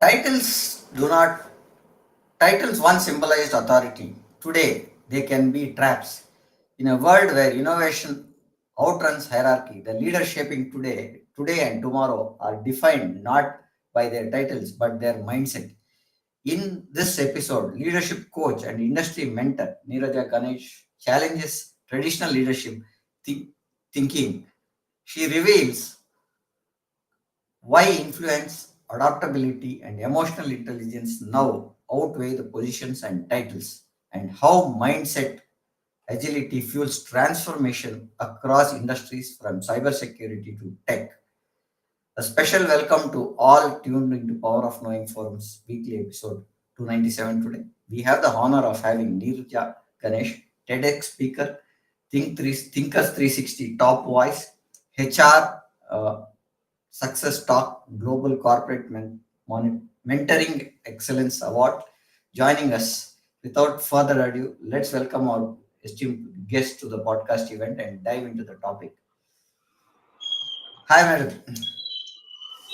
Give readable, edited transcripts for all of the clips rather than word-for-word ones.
Titles do not Titles once symbolized authority. Today they can be traps. In a world where innovation outruns hierarchy, the leaders shaping today and tomorrow are defined not by their titles but their mindset. In this episode, leadership coach and industry mentor Neeraja Ganesh challenges traditional leadership thi- thinking. She reveals why influence, adaptability, and emotional intelligence now outweigh the positions and titles, and how mindset agility fuels transformation across industries from cybersecurity to tech. A special welcome to all tuned into Power of Knowing Forum's weekly episode 297 today. We have the honor of having Neeraja Ganesh, TEDx speaker, Thinkers 360 top voice, HR Success Talk Global Corporate Mentoring Excellence Award, joining us. Without further ado, let's welcome our esteemed guest to the podcast event and dive into the topic. Hi, madam.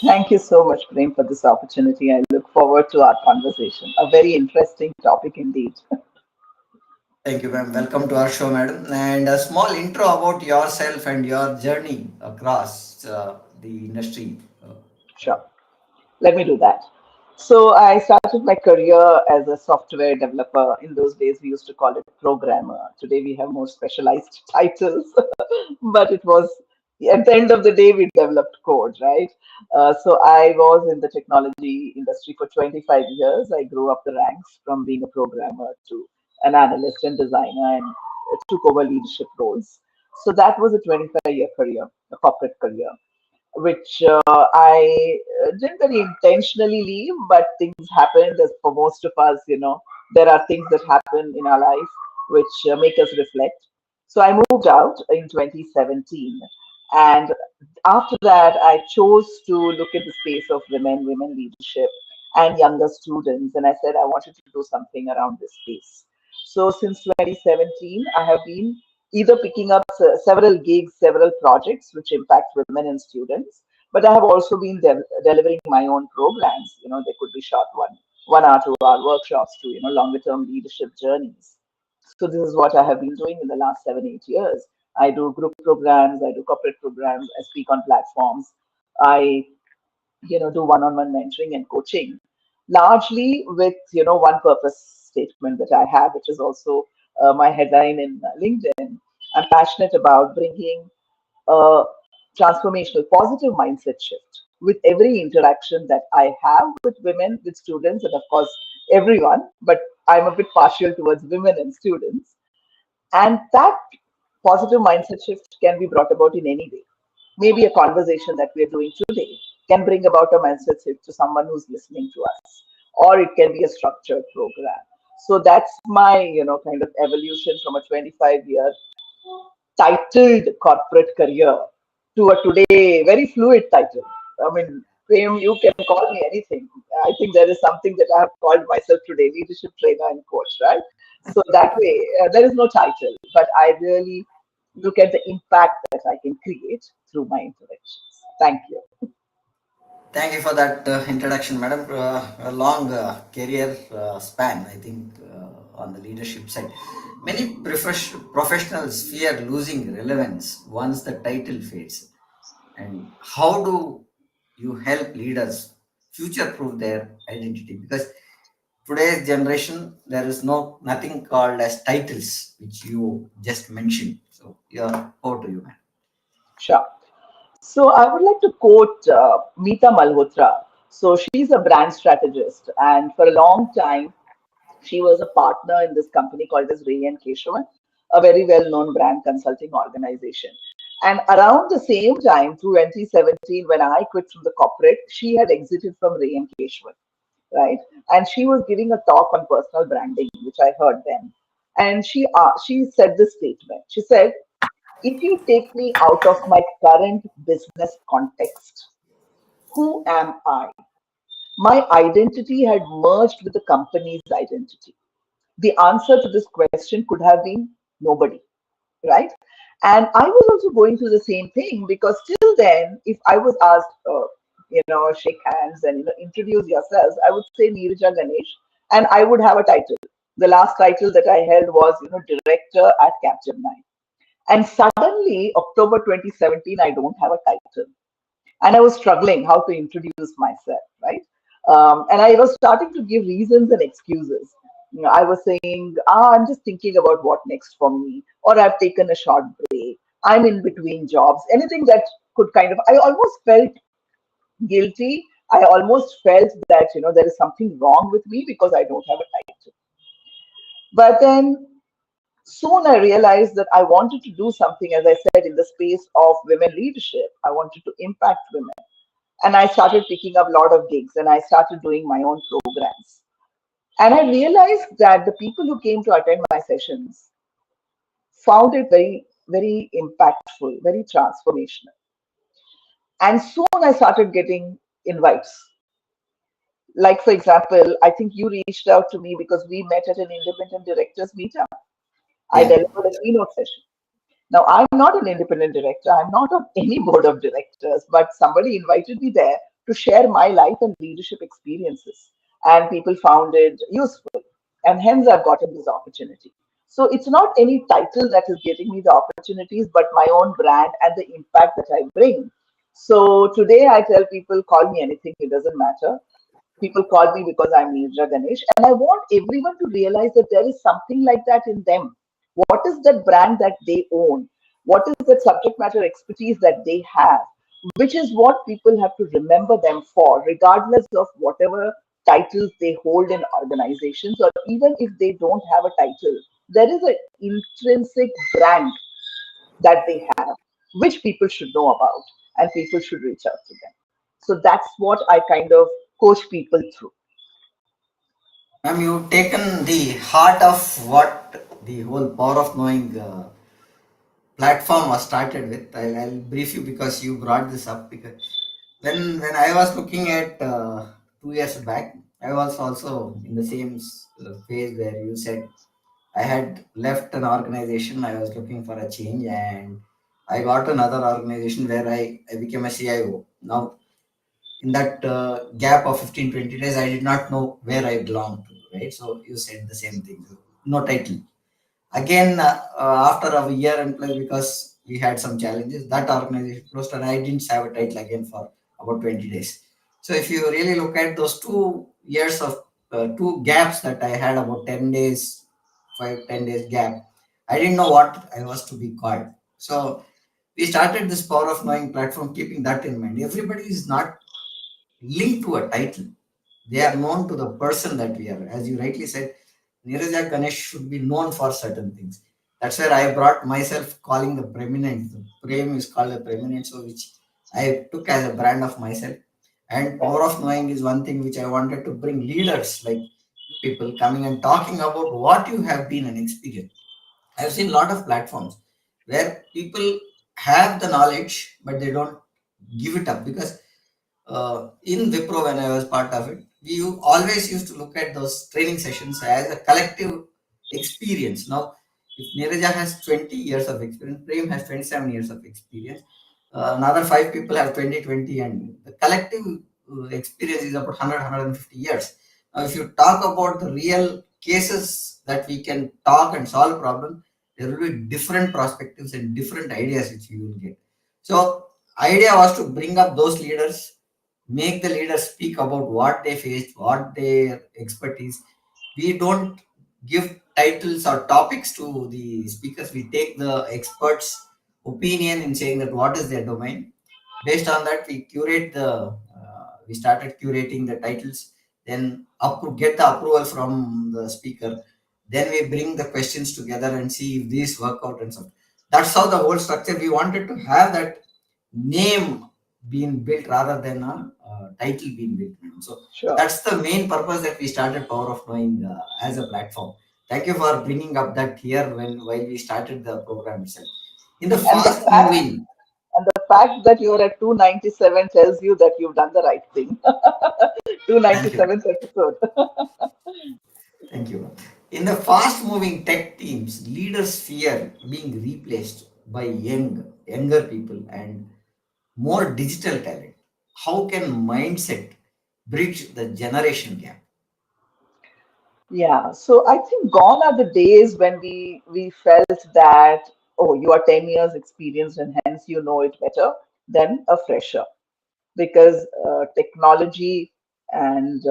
Thank you so much, Prem, for this opportunity. I look forward to our conversation. A very interesting topic indeed. Thank you, ma'am. Welcome to our show, madam. And a small intro about yourself and your journey across the industry. Sure. Let me do that. So I started my career as a software developer. In those days, we used to call it programmer. Today, we have more specialized titles, but it was at the end of the day, we developed code, right? So I was in the technology industry for 25 years. I grew up the ranks from being a programmer to an analyst and designer and took over leadership roles. So that was a 25-year career, a corporate career which I didn't very intentionally leave, but things happened. As for most of us, there are things that happen in our life which make us reflect. So I moved out in 2017, and after that, I chose to look at the space of women leadership, and younger students, and I said I wanted to do something around this space. So since 2017, I have been either picking up several gigs, several projects which impact women and students. But I have also been delivering my own programs. They could be short 1 hour, 2 hour workshops to longer term leadership journeys. So this is what I have been doing in the last 7, 8 years. I do group programs, I do corporate programs, I speak on platforms, I do one-on-one mentoring and coaching, largely with one purpose statement that I have, which is also my headline in LinkedIn. I'm passionate about bringing a transformational positive mindset shift with every interaction that I have with women, with students, and of course everyone, but I'm a bit partial towards women and students. And that positive mindset shift can be brought about in any way. Maybe a conversation that we're doing today can bring about a mindset shift to someone who's listening to us, or it can be a structured program. So that's my, kind of evolution from a 25-year titled corporate career to a today very fluid title. I mean, Prem, you can call me anything. I think there is something that I have called myself today, leadership trainer and coach, right? So that way, there is no title, but I really look at the impact that I can create through my interactions. Thank you. Thank you for that introduction, madam. A long career span, I think, on the leadership side. Many professionals fear losing relevance once the title fades. And how do you help leaders future proof their identity? Because today's generation, there is nothing called as titles, which you just mentioned. So, yeah, over to you, man. Sure. So I would like to quote Meeta Malhotra. So she's a brand strategist, and for a long time, she was a partner in this company called as Ray and Keshavan, a very well-known brand consulting organization. And around the same time, through 2017, when I quit from the corporate, she had exited from Ray and Keshavan, right? And she was giving a talk on personal branding, which I heard then. And she said this statement. She said, "If you take me out of my current business context, who am I? My identity had merged with the company's identity. The answer to this question could have been nobody, right?" And I was also going through the same thing because till then, if I was asked, shake hands and introduce yourselves, I would say Neeraja Ganesh, and I would have a title. The last title that I held was director at Capgemini. And suddenly, October 2017, I don't have a title, and I was struggling how to introduce myself, right? And I was starting to give reasons and excuses. I was saying, I'm just thinking about what next for me, or I've taken a short break, I'm in between jobs, anything that could kind of, I almost felt guilty. I almost felt that, there is something wrong with me because I don't have a title. But then soon I realized that I wanted to do something, as I said, in the space of women leadership. I wanted to impact women. And I started picking up a lot of gigs and I started doing my own programs. And I realized that the people who came to attend my sessions found it very, very impactful, very transformational. And soon I started getting invites. Like, for example, I think you reached out to me because we met at an independent directors meetup. I Yeah. delivered a keynote session. Now, I'm not an independent director. I'm not on any board of directors, but somebody invited me there to share my life and leadership experiences. And people found it useful. And hence, I've gotten this opportunity. So it's not any title that is getting me the opportunities, but my own brand and the impact that I bring. So today, I tell people, call me anything, it doesn't matter. People call me because I'm Neeraja Ganesh, and I want everyone to realize that there is something like that in them. What is that brand that they own? What is that subject matter expertise that they have? Which is what people have to remember them for, regardless of whatever titles they hold in organizations, or even if they don't have a title. There is an intrinsic brand that they have, which people should know about, and people should reach out to them. So that's what I kind of coach people through. Ma'am, you've taken the heart of what the whole power of knowing platform was started with. I'll brief you because you brought this up. Because when I was looking at 2 years back, I was also in the same phase where you said I had left an organization. I was looking for a change, and I got another organization where I became a CIO. Now, in that gap of 15-20 days, I did not know where I belonged to, right? So you said the same thing. No title. Again, after a year and plus, because we had some challenges, that organization closed, and I didn't have a title again for about 20 days. So if you really look at those 2 years of two gaps that I had, about 10 days, 5-10 days gap, I didn't know what I was to be called. So we started this power of knowing platform, keeping that in mind. Everybody is not linked to a title. They are known to the person that we are. As you rightly said, Neeraja Ganesh should be known for certain things. That's where I brought myself calling the preeminent. The Prem is called the preeminent, so which I took as a brand of myself. And power of knowing is one thing which I wanted to bring leaders like you people coming and talking about what you have been and experienced. I've seen a lot of platforms where people have the knowledge, but they don't give it up because in Wipro, when I was part of it, always used to look at those training sessions as a collective experience. Now, if Neeraja has 20 years of experience, Prem has 27 years of experience, another five people have 20, and the collective experience is about 100, years. Now, if you talk about the real cases that we can talk and solve problems, there will be different perspectives and different ideas which you will get. So, idea was to bring up those leaders, make the leaders speak about what they faced, what their expertise. We don't give titles or topics to the speakers. We take the experts' opinion in saying that what is their domain. Based on that, we started curating the titles, then get the approval from the speaker. Then we bring the questions together and see if these work out and so. That's how the whole structure. We wanted to have that name being built rather than a title being built. So Sure. that's the main purpose that we started Power of Knowing as a platform. Thank you for bringing up that here while we started the program itself. In the And the fast fact moving, and the fact that you're at 297 tells you that you've done the right thing. thank you, 297th episode. thank you. In the fast moving tech teams, leaders fear being replaced by younger people and more digital talent. how can mindset bridge the generation gap? Yeah, so I think gone are the days when we felt that, oh, you are 10 years experienced and hence you know it better than a fresher, because technology and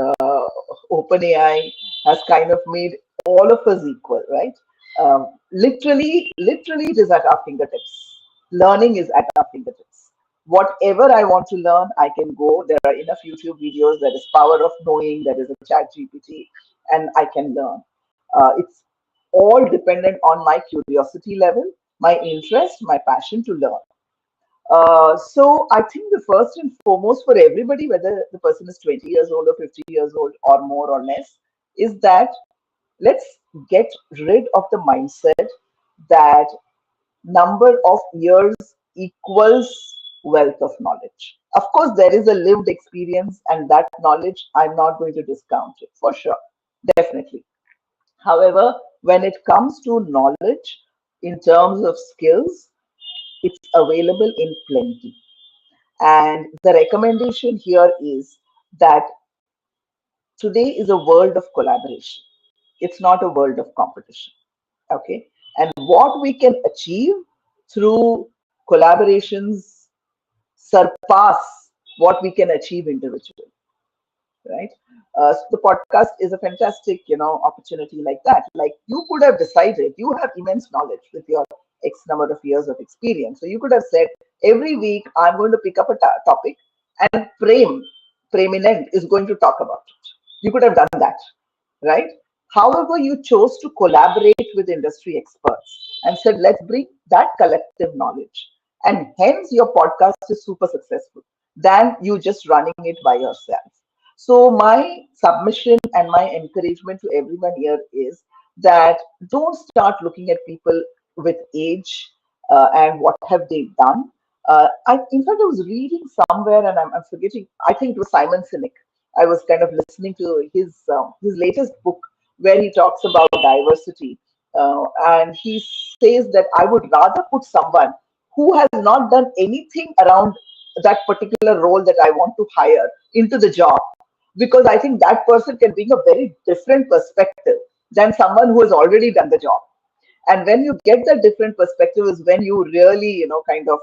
OpenAI has kind of made all of us equal, right? Literally, it is at our fingertips. Learning is at our fingertips. Whatever I want to learn, I can go. There are enough YouTube videos. There is power of knowing. There is a chat GPT, and I can learn. It's all dependent on my curiosity level, my interest, my passion to learn. So I think the first and foremost for everybody, whether the person is 20 years old or 50 years old or more or less, is that let's get rid of the mindset that number of years equals wealth of knowledge. Of course, there is a lived experience, and that knowledge, I'm not going to discount it for sure, definitely. However, when it comes to knowledge in terms of skills, it's available in plenty. And the recommendation here is that today is a world of collaboration. It's not a world of competition. Okay. And what we can achieve through collaborations surpass what we can achieve individually, right? So the podcast is a fantastic, opportunity like that. Like you could have decided, you have immense knowledge with your X number of years of experience. So you could have said, every week I'm going to pick up a topic and Preeminent is going to talk about it. You could have done that, right? However, you chose to collaborate with industry experts and said, let's bring that collective knowledge. And hence, your podcast is super successful than you just running it by yourself. So, my submission and my encouragement to everyone here is that don't start looking at people with age and what have they done. In fact, I was reading somewhere, and I'm forgetting. I think it was Simon Sinek. I was kind of listening to his latest book where he talks about diversity, and he says that I would rather put someone who has not done anything around that particular role that I want to hire into the job, because I think that person can bring a very different perspective than someone who has already done the job. And when you get that different perspective is when you really, kind of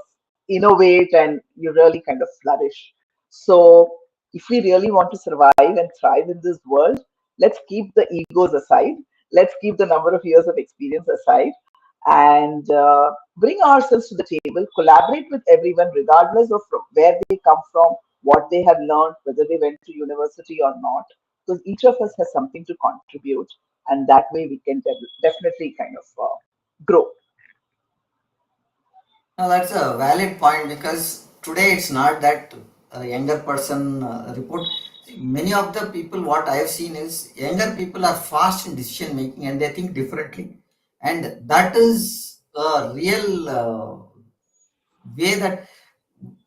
innovate and you really kind of flourish. So if we really want to survive and thrive in this world, let's keep the egos aside, let's keep the number of years of experience aside, and bring ourselves to the table, collaborate with everyone regardless of where they come from, what they have learned, whether they went to university or not, because each of us has something to contribute, and that way we can definitely kind of grow. Now that's a valid point because today it's not that younger person report. See, many of the people, what I have seen is younger people are fast in decision making and they think differently, and that is a real way that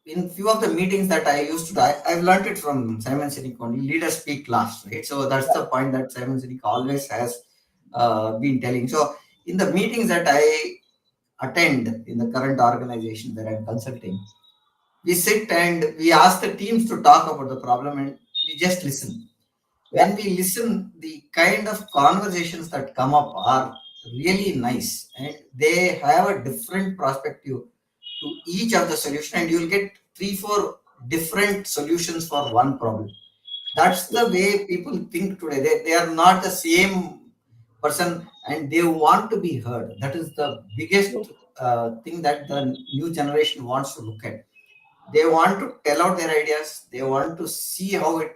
in few of the meetings that I used to do, I've learned it from Simon Sinek only. Leaders speak last, right? So that's the point that Simon Sinek always has been telling. So in the meetings that I attend in the current organization where I'm consulting, we sit and we ask the teams to talk about the problem and we just listen. Yeah, When we listen, the kind of conversations that come up are really nice and they have a different perspective to each of the solution and you'll get three, four different solutions for one problem. That's the way people think today. They are not the same person and they want to be heard. That is the biggest thing that the new generation wants to look at. They want to tell out their ideas, they want to see how it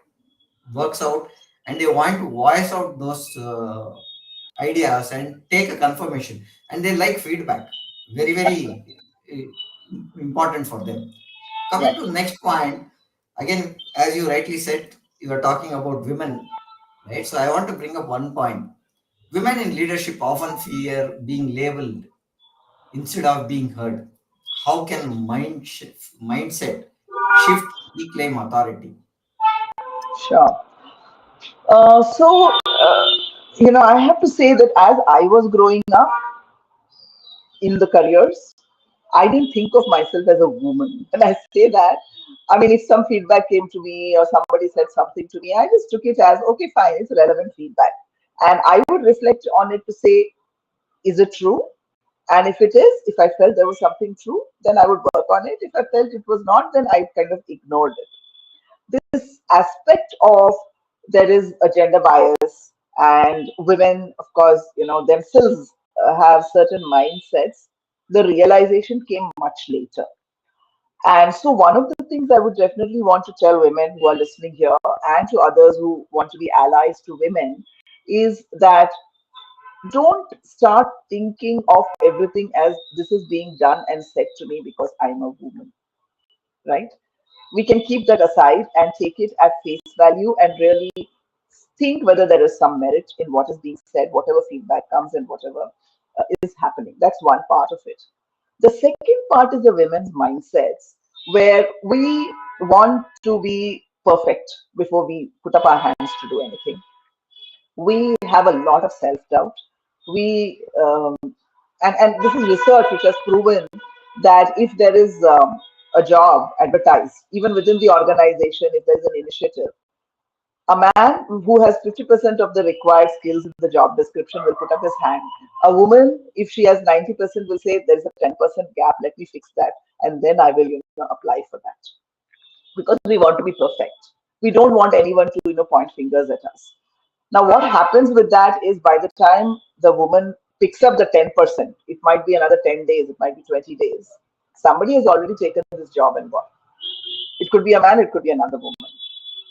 works out, and they want to voice out those ideas and take a confirmation. And they like feedback. Very, very important for them. Coming right. to next point, again, as you rightly said, you are talking about women, right? So I want to bring up one point. Women in leadership often fear being labeled instead of being heard. How can mindset shift reclaim authority? Sure. I have to say that as I was growing up in the careers, I didn't think of myself as a woman. When I say that, I mean, if some feedback came to me or somebody said something to me, I just took it as, okay, fine, it's relevant feedback. And I would reflect on it to say, is it true? And if it is, if I felt there was something true, then I would work on it. If I felt it was not, then I kind of ignored it. This aspect of there is a gender bias, and women, of course, themselves have certain mindsets. The realization came much later. And so, one of the things I would definitely want to tell women who are listening here and to others who want to be allies to women is that don't start thinking of everything as this is being done and said to me because I'm a woman, right? We can keep that aside and take it at face value and really think whether there is some merit in what is being said, whatever feedback comes and whatever is happening. That's one part of it. The second part is the women's mindsets, where we want to be perfect before we put up our hands to do anything. We have a lot of self doubt. We and this is research which has proven that if there is a job advertised, even within the organization, if there is an initiative, a man who has 50% of the required skills in the job description will put up his hand. A woman, if she has 90%, will say there's a 10% gap, let me fix that, and then I will apply for that, because we want to be perfect. We don't want anyone to point fingers at us. Now, what happens with that is by the time the woman picks up the 10%, it might be another 10 days, it might be 20 days. Somebody has already taken this job and gone. It could be a man, it could be another woman.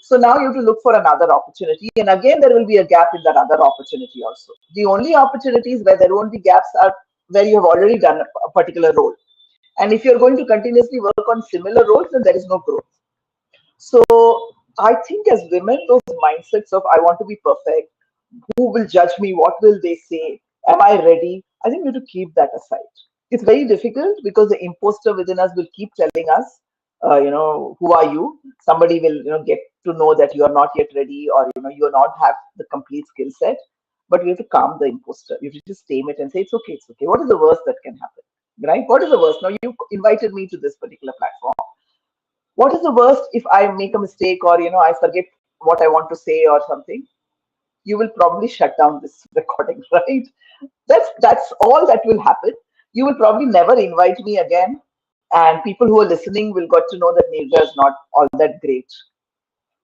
So now you have to look for another opportunity. And again, there will be a gap in that other opportunity also. The only opportunities where there won't be gaps are where you have already done a particular role. And if you're going to continuously work on similar roles, then there is no growth. So I think as women, those mindsets of I want to be perfect, who will judge me, what will they say, am I ready? I think we have to keep that aside. It's very difficult because the imposter within us will keep telling us, who are you? Somebody will, get to know that you are not yet ready, or you are not have the complete skill set. But we have to calm the imposter. You have to just tame it and say, it's okay, it's okay. What is the worst that can happen? Right? What is the worst? Now you invited me to this particular platform. What is the worst if I make a mistake, or I forget what I want to say or something? You will probably shut down this recording, right? That's all that will happen. You will probably never invite me again, and people who are listening will got to know that Neeraja is not all that great.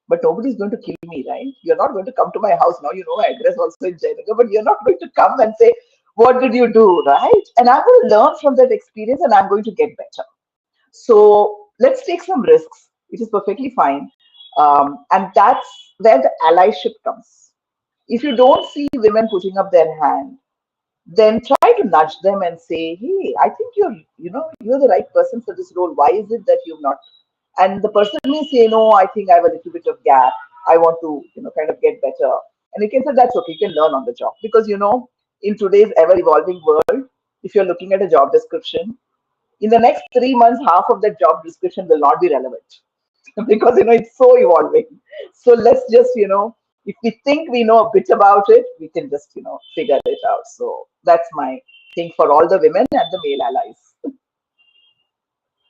But nobody's going to kill me, right? You're not going to come to my house now. You know my address also in Jayanagar, but you're not going to come and say, "What did you do?" Right? And I'm going to learn from that experience, and I'm going to get better. So let's take some risks. It is perfectly fine, and that's where the allyship comes. If you don't see women putting up their hand, then try to nudge them and say, hey, I think you're the right person for this role. Why is it that you've not? And the person may say, no, I think I have a little bit of gap. I want to, kind of get better. And you can say that's okay. You can learn on the job, because in today's ever evolving world, if you're looking at a job description, in the next 3 months, half of that job description will not be relevant because it's so evolving. So let's just if we think we know a bit about it, we can just figure it out. So that's my thing for all the women and the male allies.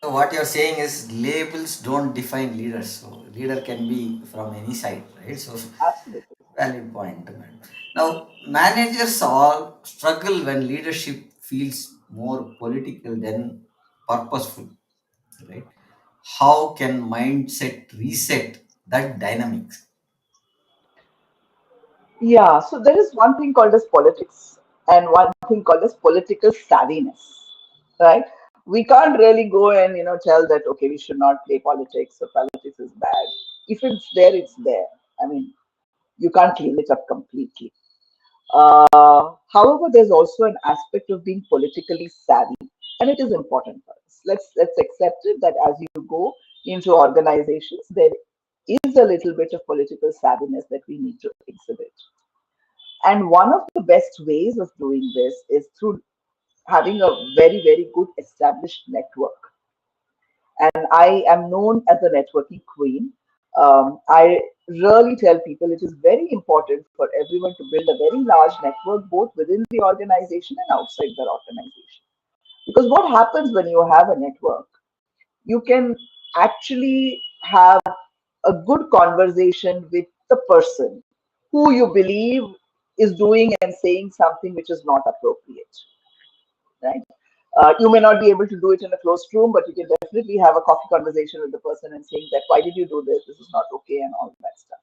So what you're saying is labels don't define leaders. So leader can be from any side, right? So Absolutely. valid point, man. Now managers all struggle when leadership feels more political than purposeful, right? How can mindset reset that dynamics? Yeah, so there is one thing called as politics and one thing called as political savviness, right? We can't really go and tell that okay, we should not play politics or politics is bad. If it's there, it's there. I mean, you can't clean it up completely. However, there's also an aspect of being politically savvy, and it is important for us. Let's accept it that as you go into organizations, there is a little bit of political savviness that we need to exhibit. And one of the best ways of doing this is through having a very, very good established network. And I am known as a networking queen. I really tell people it is very important for everyone to build a very large network both within the organization and outside their organization. Because what happens when you have a network, you can actually have a good conversation with the person who you believe is doing and saying something which is not appropriate, right? You may not be able to do it in a closed room, but you can definitely have a coffee conversation with the person and saying that, why did you do this? This is not okay, and all that stuff.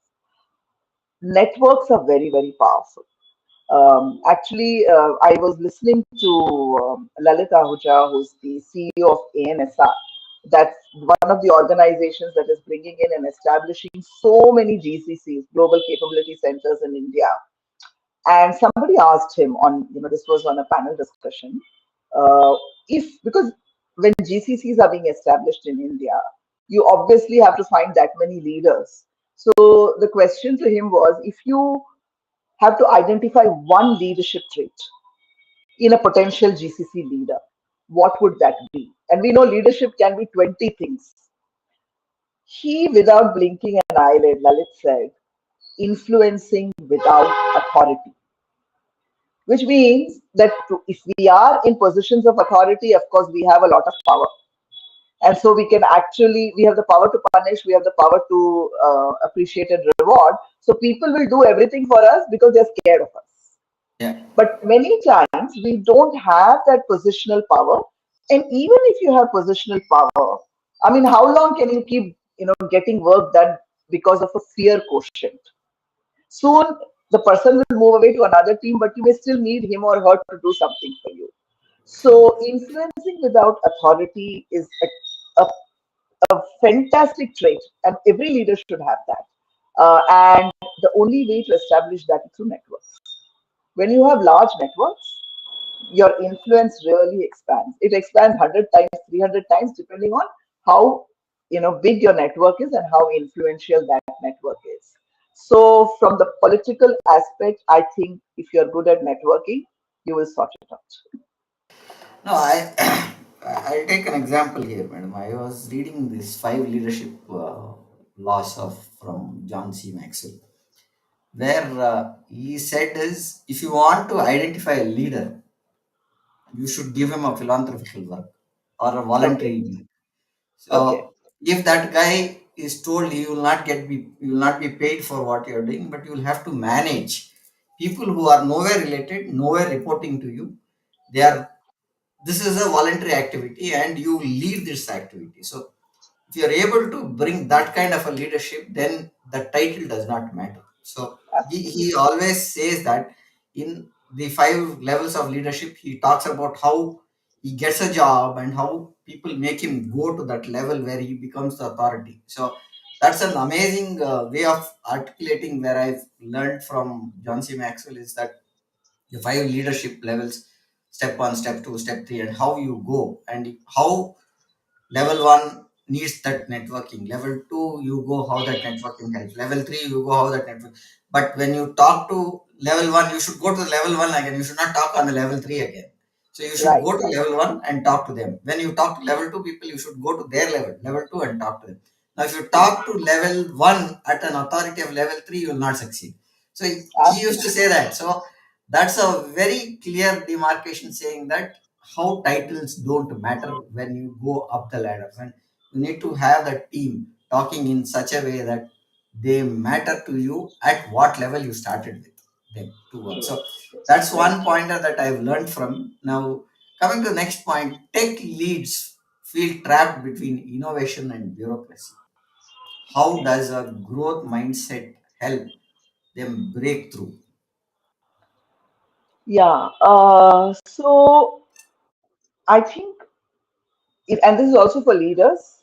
Networks are very, very powerful. I was listening to Lalit Ahuja, who's the CEO of ANSR. That's one of the organizations that is bringing in and establishing so many GCCs, Global Capability Centers in India. And somebody asked him on, this was on a panel discussion, uh, if because when GCCs are being established in India, you obviously have to find that many leaders. So the question to him was, if you have to identify one leadership trait in a potential GCC leader, what would that be? And we know leadership can be 20 things. He, without blinking an eyelid, Lalit said, influencing without authority, which means that if we are in positions of authority, of course, we have a lot of power. And so we have the power to punish, we have the power to appreciate and reward. So people will do everything for us because they're scared of us. Yeah. But many times we don't have that positional power. And even if you have positional power, I mean, how long can you keep, getting work done because of a fear quotient? Soon the person will move away to another team, but you may still need him or her to do something for you. So influencing without authority is a fantastic trait, and every leader should have that. And the only way to establish that is through networks. When you have large networks, your influence really expands. It expands 100 times, 300 times, depending on how big your network is and how influential that network is. So, from the political aspect, I think if you're good at networking, you will sort it out. No, I'll take an example here, madam. I was reading this five leadership laws of from John C. Maxwell, where he said is if you want to identify a leader, you should give him a philanthropical work or a Okay, voluntary work. okay, So if that guy is told you will not be paid for what you're doing, but you will have to manage people who are nowhere related, nowhere reporting to you. They are this is a voluntary activity and you lead this activity. So if you're able to bring that kind of a leadership, then the title does not matter. So he absolutely. always says that in the five levels of leadership, he talks about how he gets a job and how people make him go to that level where he becomes the authority. So that's an amazing way of articulating where I've learned from John C. Maxwell is that the five leadership levels, step one, step two, step three, and how you go and how level one needs that networking. Level two, you go how that networking helps. Level three, you go how that network. But when you talk to level one, you should go to level one again. You should not talk on the level three again. So you should Right, go to level one and talk to them. When you talk to level two people, you should go to their level two, and talk to them. Now, if you talk to level one at an authority of level three, you will not succeed. So he used to absolutely. say that. So that's a very clear demarcation saying that how titles don't matter when you go up the ladder. And you need to have the team talking in such a way that they matter to you at what level you started with them to work. True, So true. that's Very one true. pointer that I've learned from. Now, coming to the next point, tech leads feel trapped between innovation and bureaucracy. How does a growth mindset help them break through? Yeah. I think and this is also for leaders.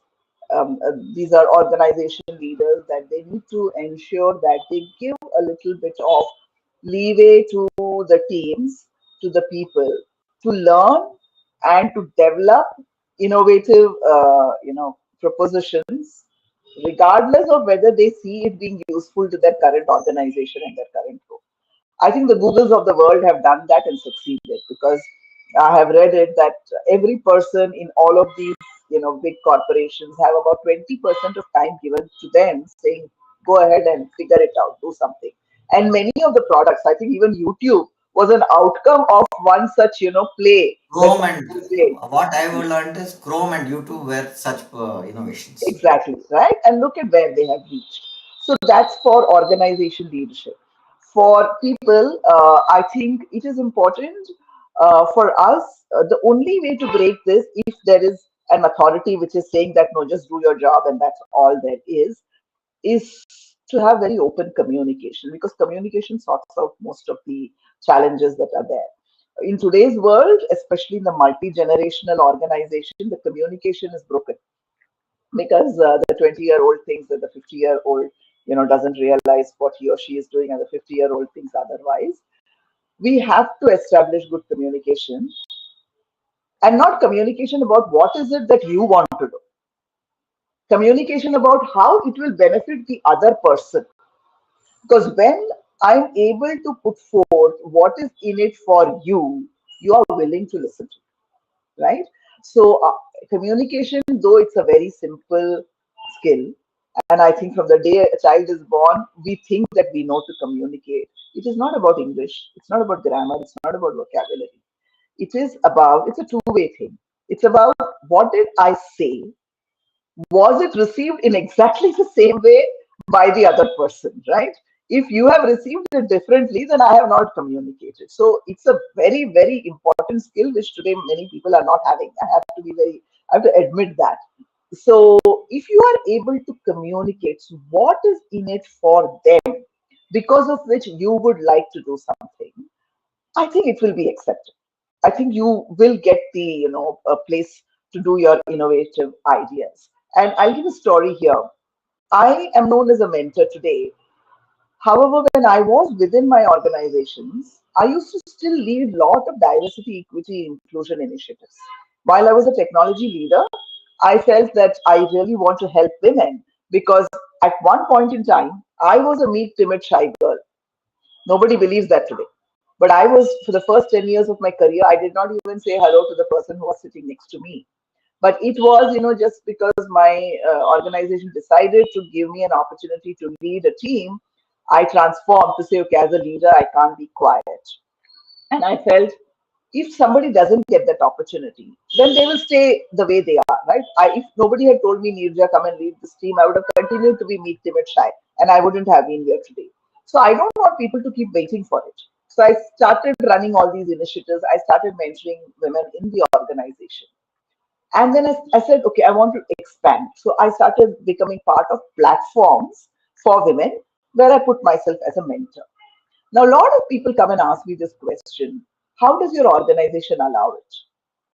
These are organization leaders that they need to ensure that they give a little bit of leeway to the teams, to the people, to learn and to develop innovative, propositions, regardless of whether they see it being useful to their current organization and their current role. I think the Googles of the world have done that and succeeded because I have read it that every person in all of these, big corporations have about 20% of time given to them saying, go ahead and figure it out, do something. And many of the products, I think even YouTube was an outcome of one such, play that Chrome and we did. what I have learned is Chrome and YouTube were such innovations. Exactly, right? And look at where they have reached. So that's for organization leadership. For people, I think it is important for us. The only way to break this, if there is an authority which is saying that no, just do your job and that's all there is to have very open communication, because communication sorts out most of the challenges that are there. In today's world, especially in the multi-generational organization, the communication is broken because the 20-year-old thinks that the 50-year-old doesn't realize what he or she is doing, and the 50-year-old thinks otherwise. We have to establish good communication, and not communication about what is it that you want to do, communication about how it will benefit the other person. Because when I'm able to put forth what is in it for you, you are willing to listen to, right? So, communication, though it's a very simple skill, and I think from the day a child is born, we think that we know to communicate. It is not about English, it's not about grammar, it's not about vocabulary. It's a two-way thing. It's about what did I say? Was it received in exactly the same way by the other person, right? If you have received it differently, then I have not communicated. So it's a very, very important skill which today many people are not having. I have to admit that. So if you are able to communicate, so what is in it for them, because of which you would like to do something, I think it will be accepted. I think you will get the, a place to do your innovative ideas. And I'll give a story here. I am known as a mentor today. However, when I was within my organizations, I used to still lead a lot of diversity, equity, inclusion initiatives. While I was a technology leader, I felt that I really want to help women because at one point in time, I was a meek, timid, shy girl. Nobody believes that today. But I was, for the first 10 years of my career, I did not even say hello to the person who was sitting next to me. But it was, just because my organization decided to give me an opportunity to lead a team, I transformed to say, okay, as a leader, I can't be quiet. And I felt if somebody doesn't get that opportunity, then they will stay the way they are, right? If nobody had told me, Neeraja, come and lead this team, I would have continued to be meek, timid, shy, and I wouldn't have been here today. So I don't want people to keep waiting for it. So I started running all these initiatives. I started mentoring women in the organization. And then I said, okay, I want to expand. So I started becoming part of platforms for women where I put myself as a mentor. Now, a lot of people come and ask me this question: how does your organization allow it?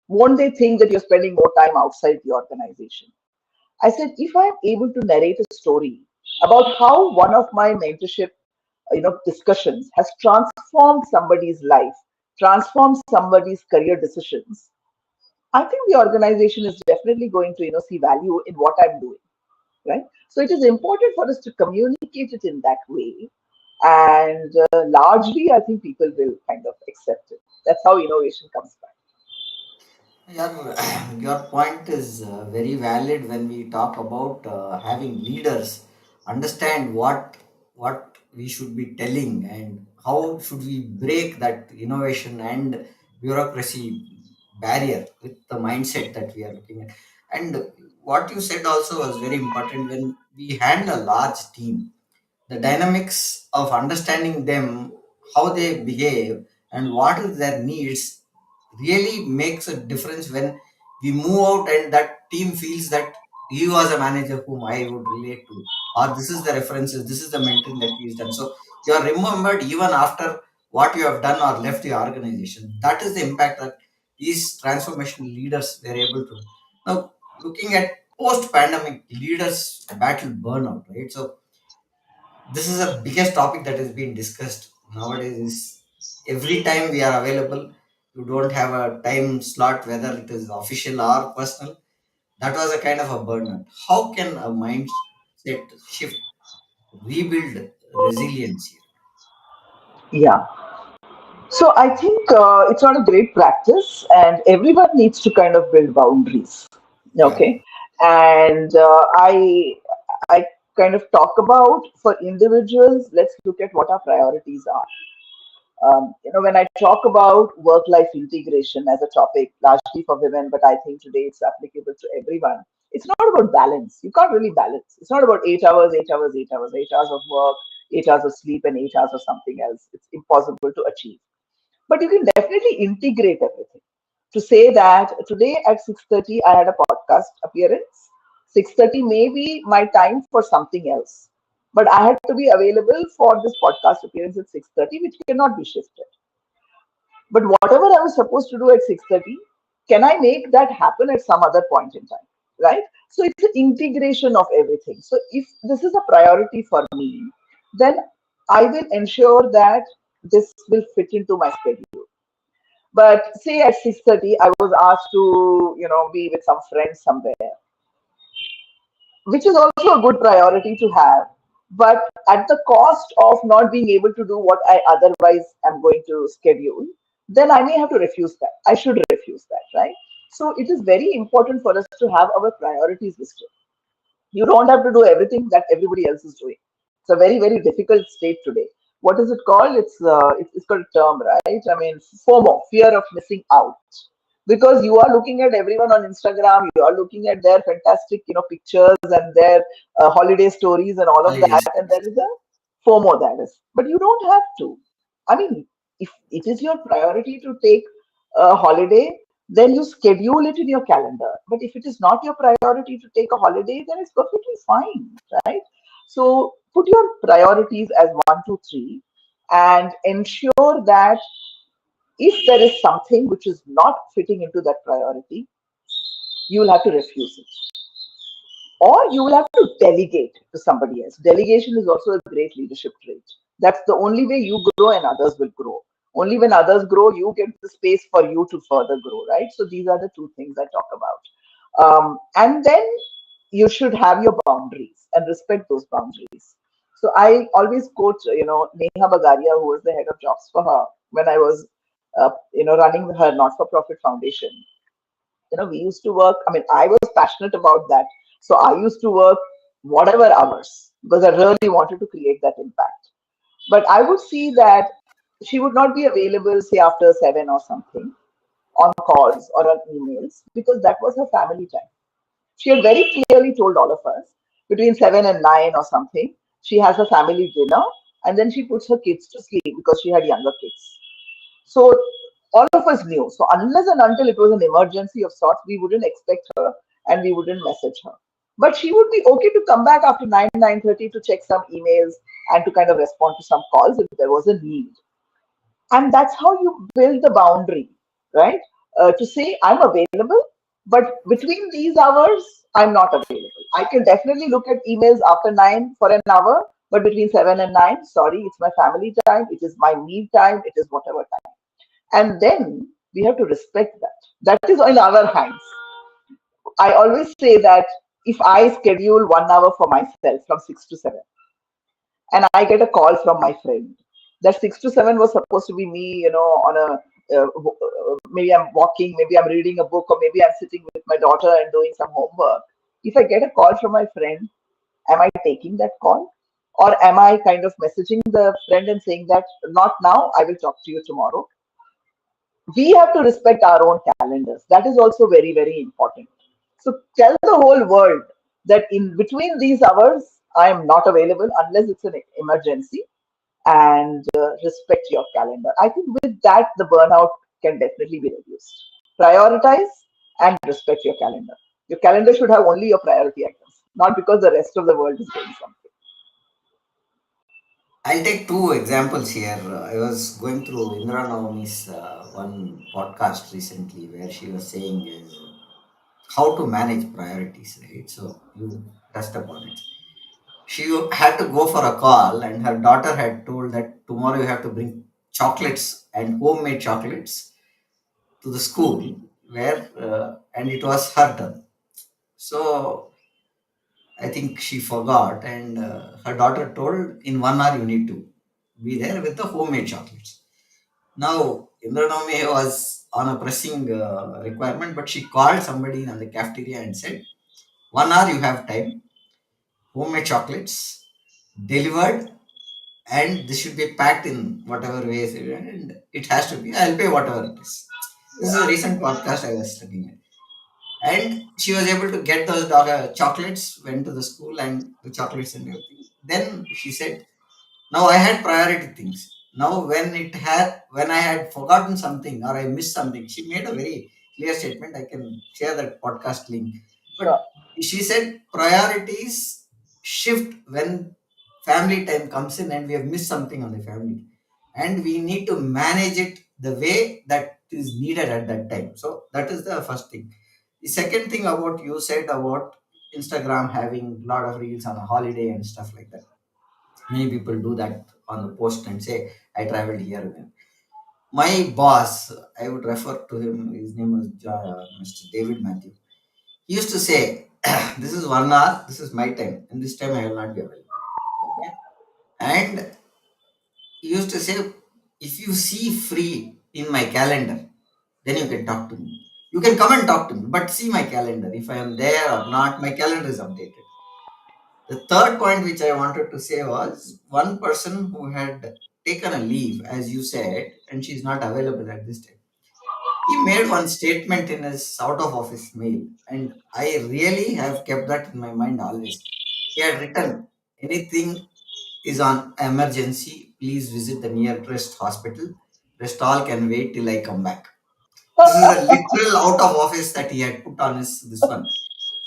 Won't they think that you're spending more time outside the organization? I said, if I'm able to narrate a story about how one of my mentorship discussions has transformed somebody's life, transformed somebody's career decisions, I think the organization is definitely going to see value in what I'm doing, right? So it is important for us to communicate it in that way, and largely, I think people will kind of accept it. That's how innovation comes back. Your point is very valid when we talk about having leaders understand what we should be telling and how should we break that innovation and bureaucracy barrier with the mindset that we are looking at. And what you said also was very important. When we handle a large team, the dynamics of understanding them, how they behave, and what is their needs really makes a difference when we move out and that team feels that he was a manager whom I would relate to, or this is the references, this is the mentoring that he's done. So you are remembered even after what you have done or left your organization. That is the impact that these transformational leaders were able to. Now, looking at post-pandemic leaders battle burnout, right? So this is a biggest topic that is being discussed nowadays. Is every time we are available, you don't have a time slot, whether it is official or personal. That was a kind of a burnout. How can a mindset shift rebuild resilience here? Yeah. So I think it's not a great practice, and everyone needs to kind of build boundaries. Yeah. Okay, and I kind of talk about for individuals. Let's look at what our priorities are. When I talk about work-life integration as a topic, largely for women, but I think today it's applicable to everyone. It's not about balance. You can't really balance. It's not about 8 hours, 8 hours, 8 hours, 8 hours of work, 8 hours of sleep, and 8 hours of something else. It's impossible to achieve. But you can definitely integrate everything. To say that today at 6:30 I had a podcast appearance. 6:30 may be my time for something else. But I had to be available for this podcast appearance at 6:30, which cannot be shifted. But whatever I was supposed to do at 6:30, can I make that happen at some other point in time? Right? So it's an integration of everything. So if this is a priority for me, then I will ensure that this will fit into my schedule. But say at 6:30, I was asked to, be with some friends somewhere, which is also a good priority to have. But at the cost of not being able to do what I otherwise am going to schedule, then I may have to refuse that. I should refuse that, right? So it is very important for us to have our priorities listed. You don't have to do everything that everybody else is doing. It's a very, very difficult state today. What is it called? It's called a term, right? I mean, FOMO, fear of missing out, because you are looking at everyone on Instagram, you are looking at their fantastic, pictures and their holiday stories and all of that, Holidays. and there is a FOMO that is. But you don't have to. I mean, if it is your priority to take a holiday, then you schedule it in your calendar. But if it is not your priority to take a holiday, then it's perfectly fine, right? So put your priorities as one, two, three, and ensure that if there is something which is not fitting into that priority, you will have to refuse it, or you will have to delegate to somebody else. Delegation is also a great leadership trait. That's the only way you grow and others will grow. Only when others grow, you get the space for you to further grow, right? So these are the two things I talk about. And then you should have your boundaries and respect those boundaries. So I always quote, Neha Bagaria, who was the head of jobs for her when I was, running her not-for-profit foundation. We used to work. I mean, I was passionate about that. So I used to work whatever hours because I really wanted to create that impact. But I would see that she would not be available, say, after 7 or something on calls or on emails because that was her family time. She had very clearly told all of us between 7 and 9 or something, she has a family dinner and then she puts her kids to sleep because she had younger kids. So all of us knew. So unless and until it was an emergency of sorts, we wouldn't expect her and we wouldn't message her. But she would be okay to come back after 9, 9:30 to check some emails and to kind of respond to some calls if there was a need. And that's how you build the boundary, right? To say, I'm available, but between these hours, I'm not available. I can definitely look at emails after 9 for an hour, but between 7 and 9, sorry, it's my family time, it is my me time, it is whatever time. And then we have to respect that. That is in our hands. I always say that if I schedule 1 hour for myself from 6 to 7, and I get a call from my friend, that 6 to 7 was supposed to be me, on maybe I'm walking, maybe I'm reading a book, or maybe I'm sitting with my daughter and doing some homework. If I get a call from my friend, am I taking that call? Or am I kind of messaging the friend and saying that not now, I will talk to you tomorrow? We have to respect our own calendars. That is also very, very important. So tell the whole world that in between these hours, I am not available unless it's an emergency, and respect your calendar. I think with that, the burnout can definitely be reduced. Prioritize and respect your calendar. Your calendar should have only your priority items, not because the rest of the world is doing something. I'll take two examples here. I was going through Indra Naomi's one podcast recently where she was saying is how to manage priorities, right? So you touched upon it. She had to go for a call, and her daughter had told that tomorrow you have to bring chocolates and homemade chocolates to the school, where and it was her turn. So I think she forgot, and her daughter told in 1 hour you need to be there with the homemade chocolates. Now, Indranomi was on a pressing requirement, but she called somebody in the cafeteria and said, 1 hour you have time, homemade chocolates delivered and this should be packed in whatever ways, and it has to be. I'll pay whatever it is. This is a recent podcast I was looking at, and she was able to get those chocolates. Went to the school and the chocolates and everything. Then she said, now I had priority things. Now when I had forgotten something or I missed something, she made a very clear statement. I can share that podcast link. Sure. But she said priorities shift when family time comes in and we have missed something on the family. And we need to manage it the way that is needed at that time. So that is the first thing. The second thing about you said about Instagram having a lot of reels on a holiday and stuff like that. Many people do that on the post and say, I traveled here and there. My boss, I would refer to him, his name was Mr. David Matthew. He used to say, this is 1 hour, this is my time, and this time I will not be available. Okay. And he used to say, if you see free in my calendar, then you can talk to me. You can come and talk to me, but see my calendar. If I am there or not, my calendar is updated. The third point which I wanted to say was one person who had taken a leave, as you said, and she's not available at this time. He made one statement in his out of office mail, and I really have kept that in my mind always. He had written, anything is on emergency, please visit the nearest hospital. Rest all can wait till I come back. This is a literal out of office that he had put on his this one.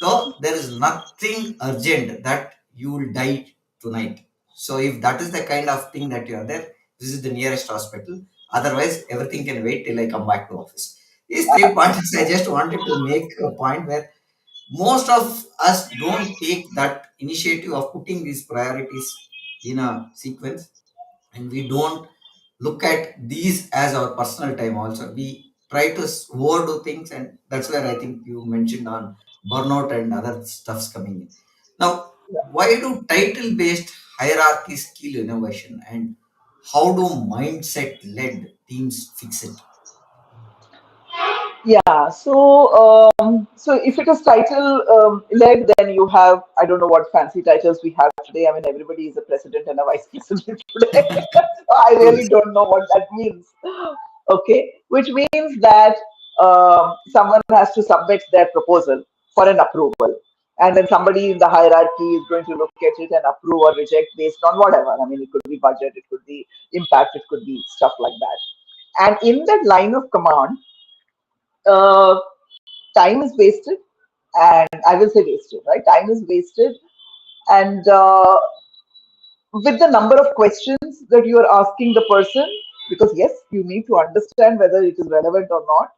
So there is nothing urgent that you will die tonight. So if that is the kind of thing that you are there, this is the nearest hospital. Otherwise, everything can wait till I come back to office. These three points I just wanted to make a point where most of us don't take that initiative of putting these priorities in a sequence, and we don't look at these as our personal time also. We try to overdo things, and that's where I think you mentioned on burnout and other stuffs coming in. Now, why do title based hierarchies kill innovation, and how do mindset led teams fix it? Yeah, so if it is title led, then you have, I don't know what fancy titles we have today. I mean, everybody is a president and a vice president today. So I True. really don't know what that means. Okay, which means that someone has to submit their proposal for an approval, and then somebody in the hierarchy is going to look at it and approve or reject based on whatever. I mean, it could be budget, it could be impact, it could be stuff like that. And in that line of command, uh, time is wasted, and I will say wasted, right? Time is wasted, and with the number of questions that you are asking the person, because yes, you need to understand whether it is relevant or not.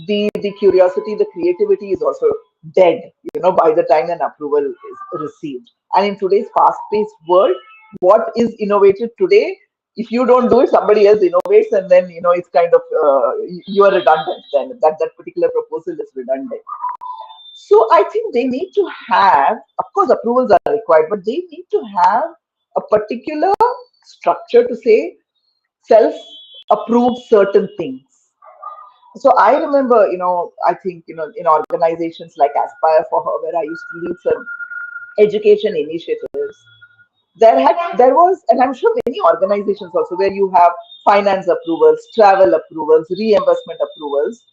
The curiosity, the creativity is also dead, by the time an approval is received. And in today's fast-paced world, what is innovated today, if you don't do it, somebody else innovates, and then it's kind of you are redundant. Then that particular proposal is redundant. So I think they need to have, of course, approvals are required, but they need to have a particular structure to say self-approve certain things. So I remember, I think, in organizations like Aspire for Her, where I used to lead some education initiatives, there was, and I'm sure many organizations also, where you have finance approvals, travel approvals, reimbursement approvals.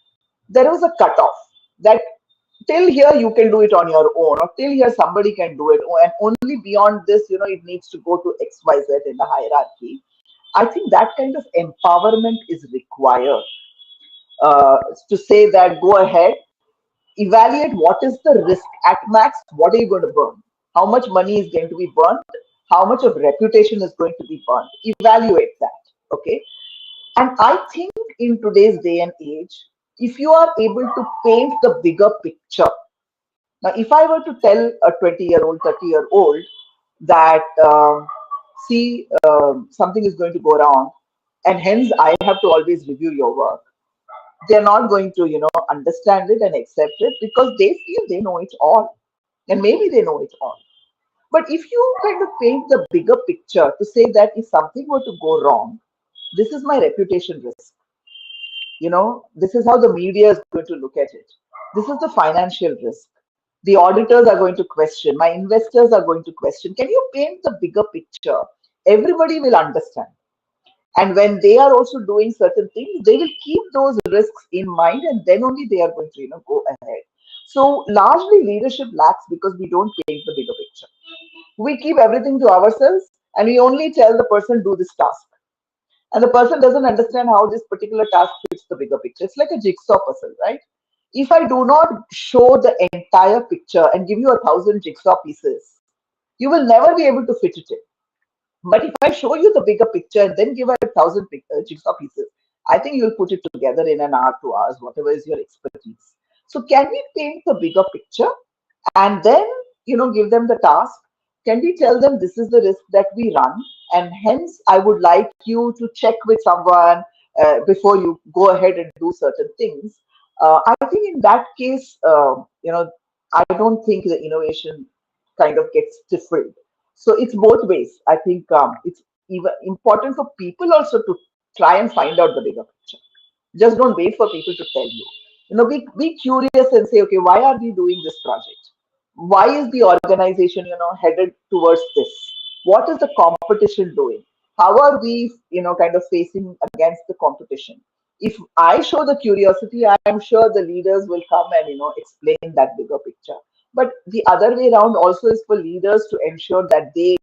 There was a cutoff that till here you can do it on your own, or till here somebody can do it, and only beyond this, it needs to go to XYZ in the hierarchy. I think that kind of empowerment is required, to say that go ahead, evaluate what is the risk at max, what are you going to burn, how much money is going to be burnt, how much of reputation is going to be burnt. Evaluate that. Okay. And I think in today's day and age, if you are able to paint the bigger picture, now if I were to tell a 20-year-old, 30-year-old that, see, something is going to go wrong, and hence I have to always review your work, they're not going to understand it and accept it, because they feel they know it all, and maybe they know it all. But if you kind of paint the bigger picture to say that if something were to go wrong, this is my reputation risk. This is how the media is going to look at it. This is the financial risk. The auditors are going to question. My investors are going to question. Can you paint the bigger picture? everybody will understand. And when they are also doing certain things, they will keep those risks in mind, and then only they are going to, go ahead. So largely leadership lacks because we don't paint the bigger picture. We keep everything to ourselves, and we only tell the person do this task. And the person doesn't understand how this particular task fits the bigger picture. It's like a jigsaw puzzle, right? If I do not show the entire picture and give you 1,000 jigsaw pieces, you will never be able to fit it in. But if I show you the bigger picture and then give a 1,000 jigsaw pieces, I think you'll put it together in an hour, 2 hours, whatever is your expertise. So can we paint the bigger picture and then, give them the task? Can we tell them this is the risk that we run, and hence I would like you to check with someone before you go ahead and do certain things? I think in that case, I don't think the innovation kind of gets stifled. So it's both ways. I think it's even important for people also to try and find out the bigger picture. Just don't wait for people to tell you. Be curious and say, okay, why are we doing this project? Why is the organization, headed towards this? What is the competition doing? How are we, kind of facing against the competition? If I show the curiosity, I'm sure the leaders will come and, explain that bigger picture. But the other way around also is for leaders to ensure that they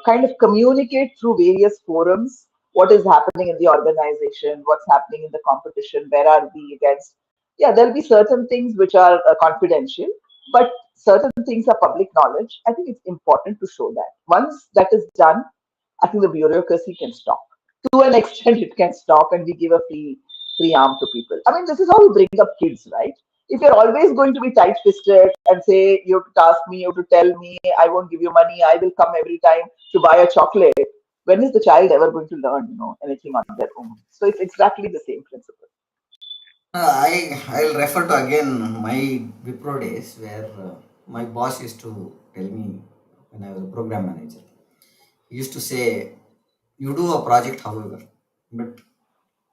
kind of communicate through various forums what is happening in the organization, what's happening in the competition, where are we against. Yeah, there'll be certain things which are confidential, but certain things are public knowledge. I think it's important to show that. Once that is done, I think the bureaucracy can stop. To an extent, it can stop, and we give a free arm to people. I mean, this is how we bring up kids, right? If you're always going to be tight-fisted and say you have to task me, you have to tell me, I won't give you money, I will come every time to buy a chocolate. When is the child ever going to learn, anything on their own? So it's exactly the same principle. I'll refer to again my Wipro days where my boss used to tell me when I was a program manager. He used to say, "You do a project, however, but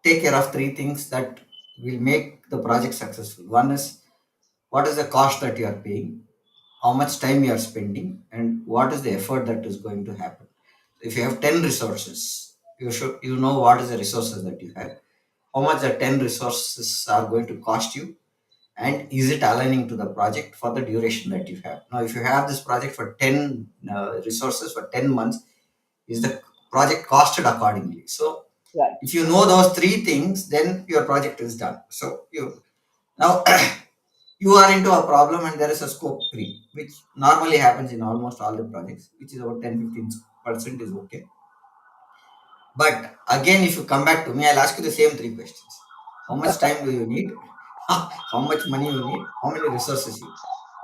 take care of three things that will make the project successful. One is what is the cost that you are paying, how much time you are spending, and what is the effort that is going to happen. If you have 10 resources, you know what is the resources that you have, how much the 10 resources are going to cost you, and is it aligning to the project for the duration that you have. Now, if you have this project for 10 resources for 10 months, is the project costed accordingly? So, Right. if you know those three things, then your project is done. So, you now you are into a problem and there is a scope creep, which normally happens in almost all the projects, which is about 10-15% is okay. But again, if you come back to me, I'll ask you the same three questions. How much time do you need? How much money you need? How many resources you?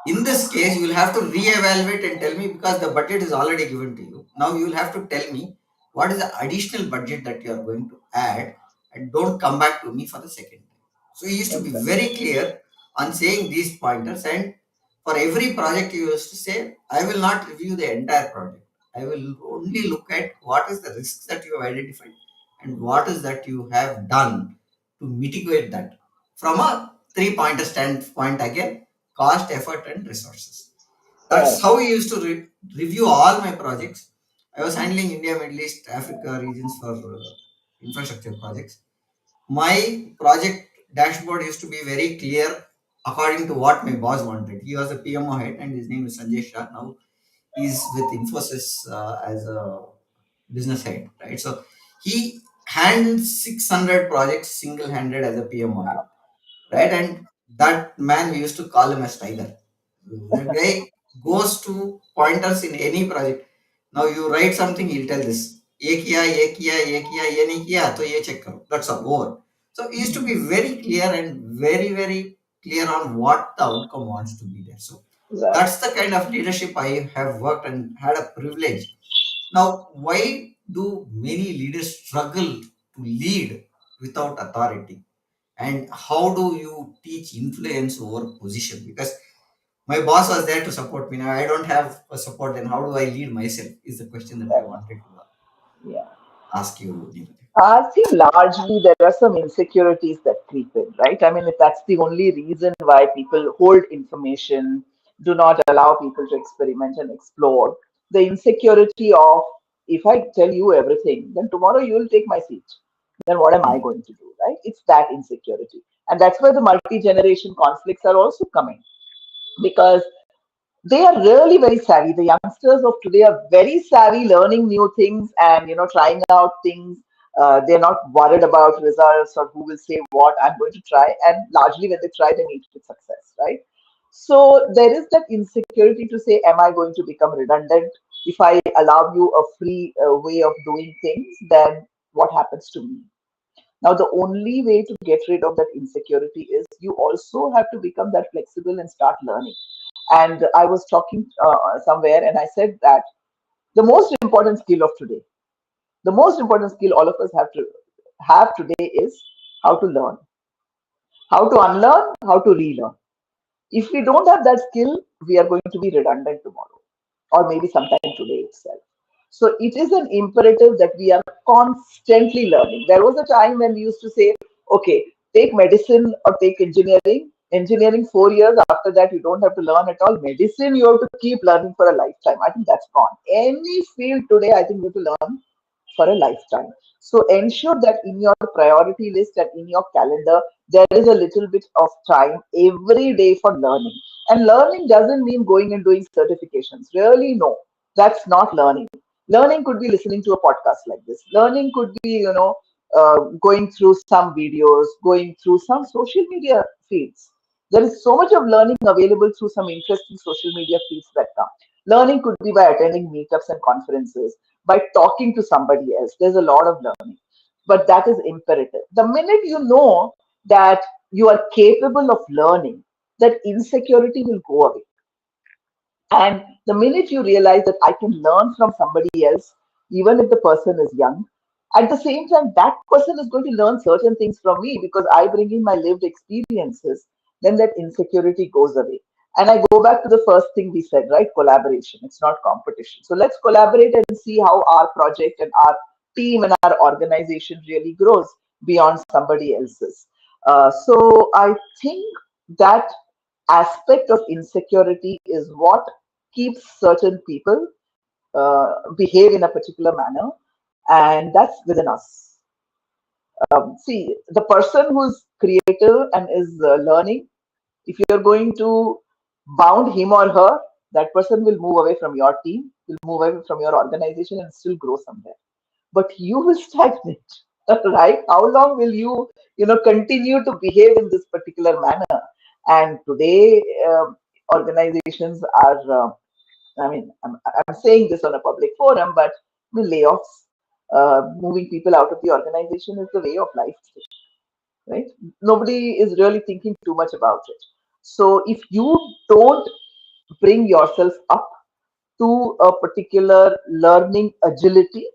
In this case, you will have to reevaluate and tell me because the budget is already given to you. Now you will have to tell me what is the additional budget that you are going to add, and don't come back to me for the second time. So you used to be Exactly. very clear on saying these pointers, and for every project you used to say, I will not review the entire project. I will only look at what is the risks that you have identified and what is that you have done to mitigate that from a three-pointer standpoint again: cost, effort, and resources. That's Correct. how we used to review all my projects. I was handling India, Middle East, Africa regions for infrastructure projects. My project dashboard used to be very clear according to what my boss wanted. He was a PMO head, and his name is Sanjay Shah. Now he's with Infosys as a business head, right? So he handled 600 projects single-handed as a PMO head, right? And that man, we used to call him as Tiger. That guy goes to pointers in any project. Now you write something, he'll tell this. ये किया, ये किया, ये किया, ये नहीं किया, तो ये check करो. That's all over. So he used to be very clear and very clear on what the outcome wants to be there. So Right. that's the kind of leadership I have worked and had a privilege. Now, why do many leaders struggle to lead without authority? And how do you teach influence over position? Because my boss was there to support me. Now I don't have a support. Then how do I lead myself? Is the question that I Right. wanted to Yeah. ask you, Neeraja. I think largely there are some insecurities that creep in, right? I mean, if that's the only reason why people hold information, do not allow people to experiment and explore, the insecurity of if I tell you everything, then tomorrow you will take my seat. Then what am I mm, going to do, right? It's that insecurity. And that's where the multi-generation conflicts are also coming, because they are really very savvy. The youngsters of today are very savvy, learning new things and trying out things. They're not worried about results or who will say what. I'm going to try, and largely when they try, they meet with success, right? So there is that insecurity to say, am I going to become redundant? If I allow you a free way of doing things, then what happens to me? Now, the only way to get rid of that insecurity is you also have to become that flexible and start learning. And I was talking somewhere and I said that the most important skill of today, the most important skill all of us have to have today is how to learn, how to unlearn, how to relearn. If we don't have that skill, we are going to be redundant tomorrow or maybe sometime today itself. So it is an imperative that we are constantly learning. There was a time when we used to say, okay, take medicine or take engineering. Engineering 4 years, after that, you don't have to learn at all. Medicine, you have to keep learning for a lifetime. I think that's gone. Any field today, I think you have to learn for a lifetime. So ensure that in your priority list and in your calendar, there is a little bit of time every day for learning. And learning doesn't mean going and doing certifications. Really, no, that's not learning. Learning could be listening to a podcast like this. Learning could be, going through some videos, going through some social media feeds. There is so much of learning available through some interesting social media feeds that come. Learning could be by attending meetups and conferences, by talking to somebody else. There's a lot of learning, but that is imperative. The minute you know that you are capable of learning, that insecurity will go away. And the minute you realize that I can learn from somebody else, even if the person is young, at the same time, that person is going to learn certain things from me because I bring in my lived experiences, then that insecurity goes away. And I go back to the first thing we said, right? Collaboration. It's not competition. So let's collaborate and see how our project and our team and our organization really grows beyond somebody else's. So I think that aspect of insecurity is what keeps certain people behave in a particular manner, and that's within us. See, the person who's creative and is learning, if you're going to bound him or her, that person will move away from your team, will move away from your organization and still grow somewhere. But you will stagnate, right? How long will you continue to behave in this particular manner? And today, organizations are, I mean, I'm saying this on a public forum, but the layoffs, moving people out of the organization is the way of life today, right? Nobody is really thinking too much about it. So if you don't bring yourself up to a particular learning agility,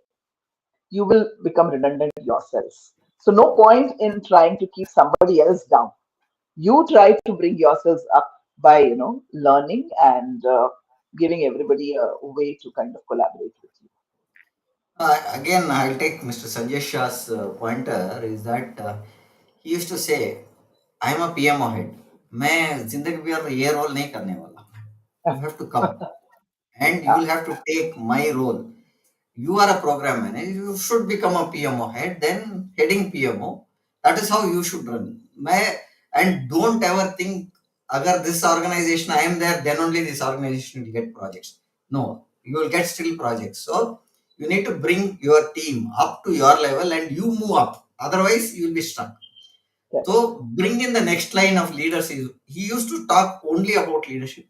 you will become redundant yourselves. So no point in trying to keep somebody else down. You try to bring yourselves up by learning and giving everybody a way to kind of collaborate with you. Again, I'll take Mr. Sanjay Shah's pointer is that he used to say, I am a PMO head. मैं जिंदगी भर ये role नहीं करने वाला. You have to come and you Yeah, will have to take my role. You are a program manager, you should become a PMO head, then heading PMO. That is how you should run. And don't ever think, agar this organization I am there, then only this organization will get projects. No, you will get still projects. So you need to bring your team up to your level and you move up. Otherwise, you will be stuck. correct. So bring in the next line of leaders. He used to talk only about leadership.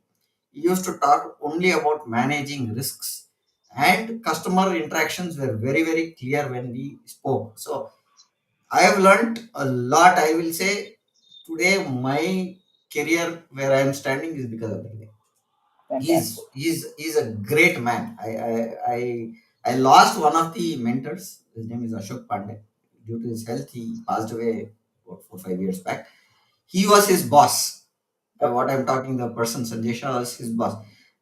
He used to talk only about managing risks, and customer interactions were very, very clear when we spoke. So I have learned a lot. I will say today my career where I am standing is because of him. Fantastic. He's a great man. I lost one of the mentors. His name is Ashok Pandey. Due to his health, he passed away about 4 5 years back. He was his boss. What Okay. I'm talking, the person Sanjay Shah was his boss.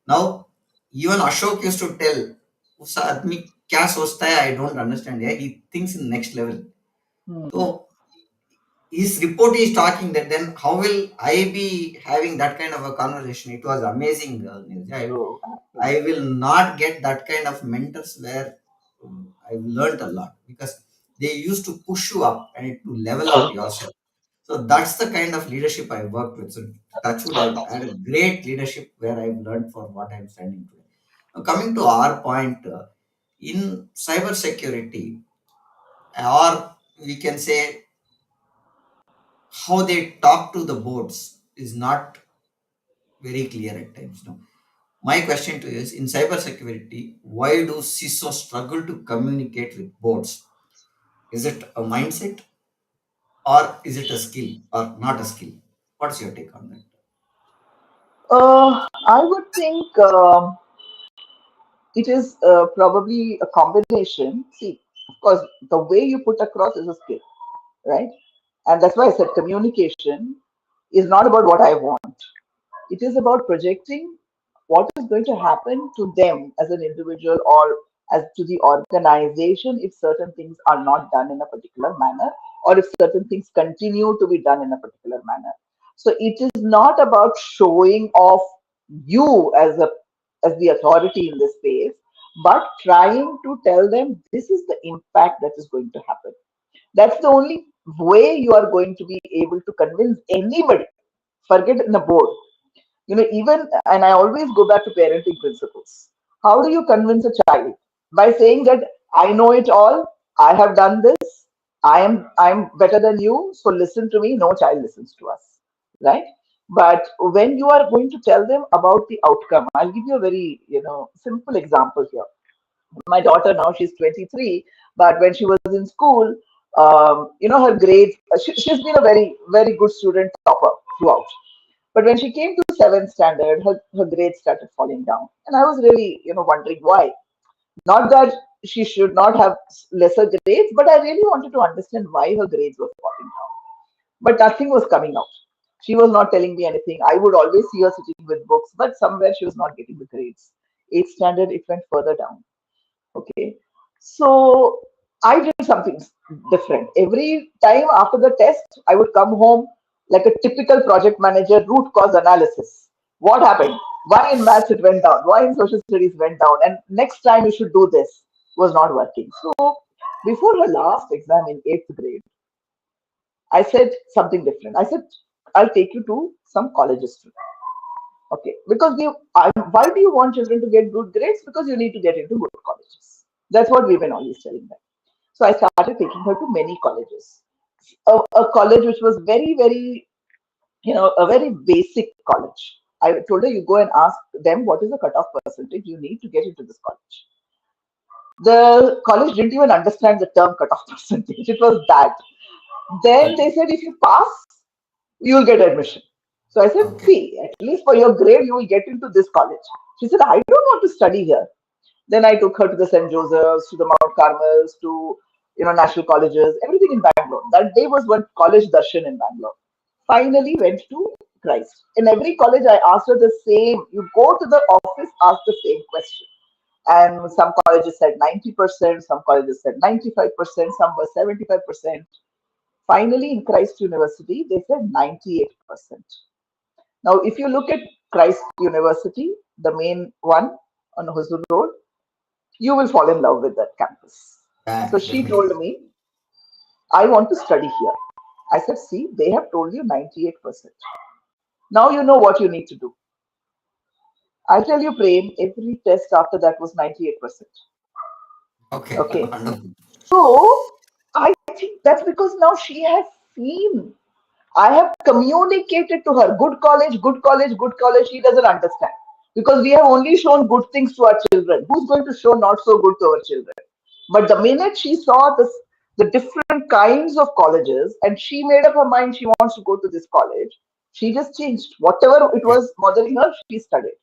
Now, even Ashok used to tell, "उस आदमी क्या सोचता है? I don't understand. Yeah, he thinks in next level." Hmm. So his report is talking that then how will I be having that kind of a conversation? It was amazing. Neeraja. True. I Absolutely. will not get that kind of mentors where I've learned a lot because they used to push you up and to level up yourself. So that's the kind of leadership I worked with. So Touchwood, I've had a great leadership where I've learned for what I'm standing today. Now, coming to our point, in cybersecurity, or we can say how they talk to the boards is not very clear at times. No. My question to you is, in cybersecurity, why do CISO struggle to communicate with boards? Is it a mindset or is it a skill or not a skill? What's your take on that? I would think it is probably a combination. See, of course, the way you put across is a skill, right? And that's why I said communication is not about what I want. It is about projecting what is going to happen to them as an individual or as to the organization if certain things are not done in a particular manner or if certain things continue to be done in a particular manner. So it is not about showing off you as the authority in this space, but trying to tell them this is the impact that is going to happen. That's the only way you are going to be able to convince anybody. Forget in the board, even, and I always go back to parenting principles. How do you convince a child? By saying that I know it all, I have done this, I'm better than you, so listen to me. No child listens to us, right? But when you are going to tell them about the outcome, I'll give you a very simple example here. My daughter, now she's 23, but when she was in school, her grades, she's been a very very good student, topper throughout. But when she came to seventh standard, her grades started falling down. And I was really, wondering why. Not that she should not have lesser grades, but I really wanted to understand why her grades were falling down. But nothing was coming out. She was not telling me anything. I would always see her sitting with books, but somewhere she was not getting the grades. Eighth standard, it went further down. Okay. So I did something different. Every time after the test, I would come home like a typical project manager, root cause analysis. What happened? Why in maths it went down? Why in social studies went down? And next time you should do this was not working. So before her last exam in eighth grade, I said something different. I said, I'll take you to some colleges today. Okay, because why do you want children to get good grades? Because you need to get into good colleges. That's what we've been always telling them. So I started taking her to many colleges. A college which was very, very, a very basic college. I told her, you go and ask them what is the cutoff percentage you need to get into this college. The college didn't even understand the term cutoff percentage. It was that. Then they Okay. said, if you pass, you will get admission. So I said, Okay. see, at least for your grade, you will get into this college. She said, I don't want to study here. Then I took her to the St. Joseph's, to the Mount Carmel's, to national colleges, everything in Bangalore. That day was one college darshan in Bangalore. Finally went to Christ. In every college, I asked her the same. You go to the office, ask the same question. And some colleges said 90%, some colleges said 95%, some were 75%. Finally, in Christ University, they said 98%. Now, if you look at Christ University, the main one on Huzur Road, you will fall in love with that campus. So Yeah, she definitely. told me, I want to study here. I said, see, they have told you 98%. Now you know what you need to do. I'll tell you, Prem, every test after that was 98%. Okay. Okay. Wonderful. So I think that's because now she has seen. I have communicated to her good college, good college, good college. She doesn't understand because we have only shown good things to our children. Who's going to show not so good to our children? But the minute she saw the different kinds of colleges and she made up her mind she wants to go to this college, she just changed. Whatever it Okay. was bothering her, she studied.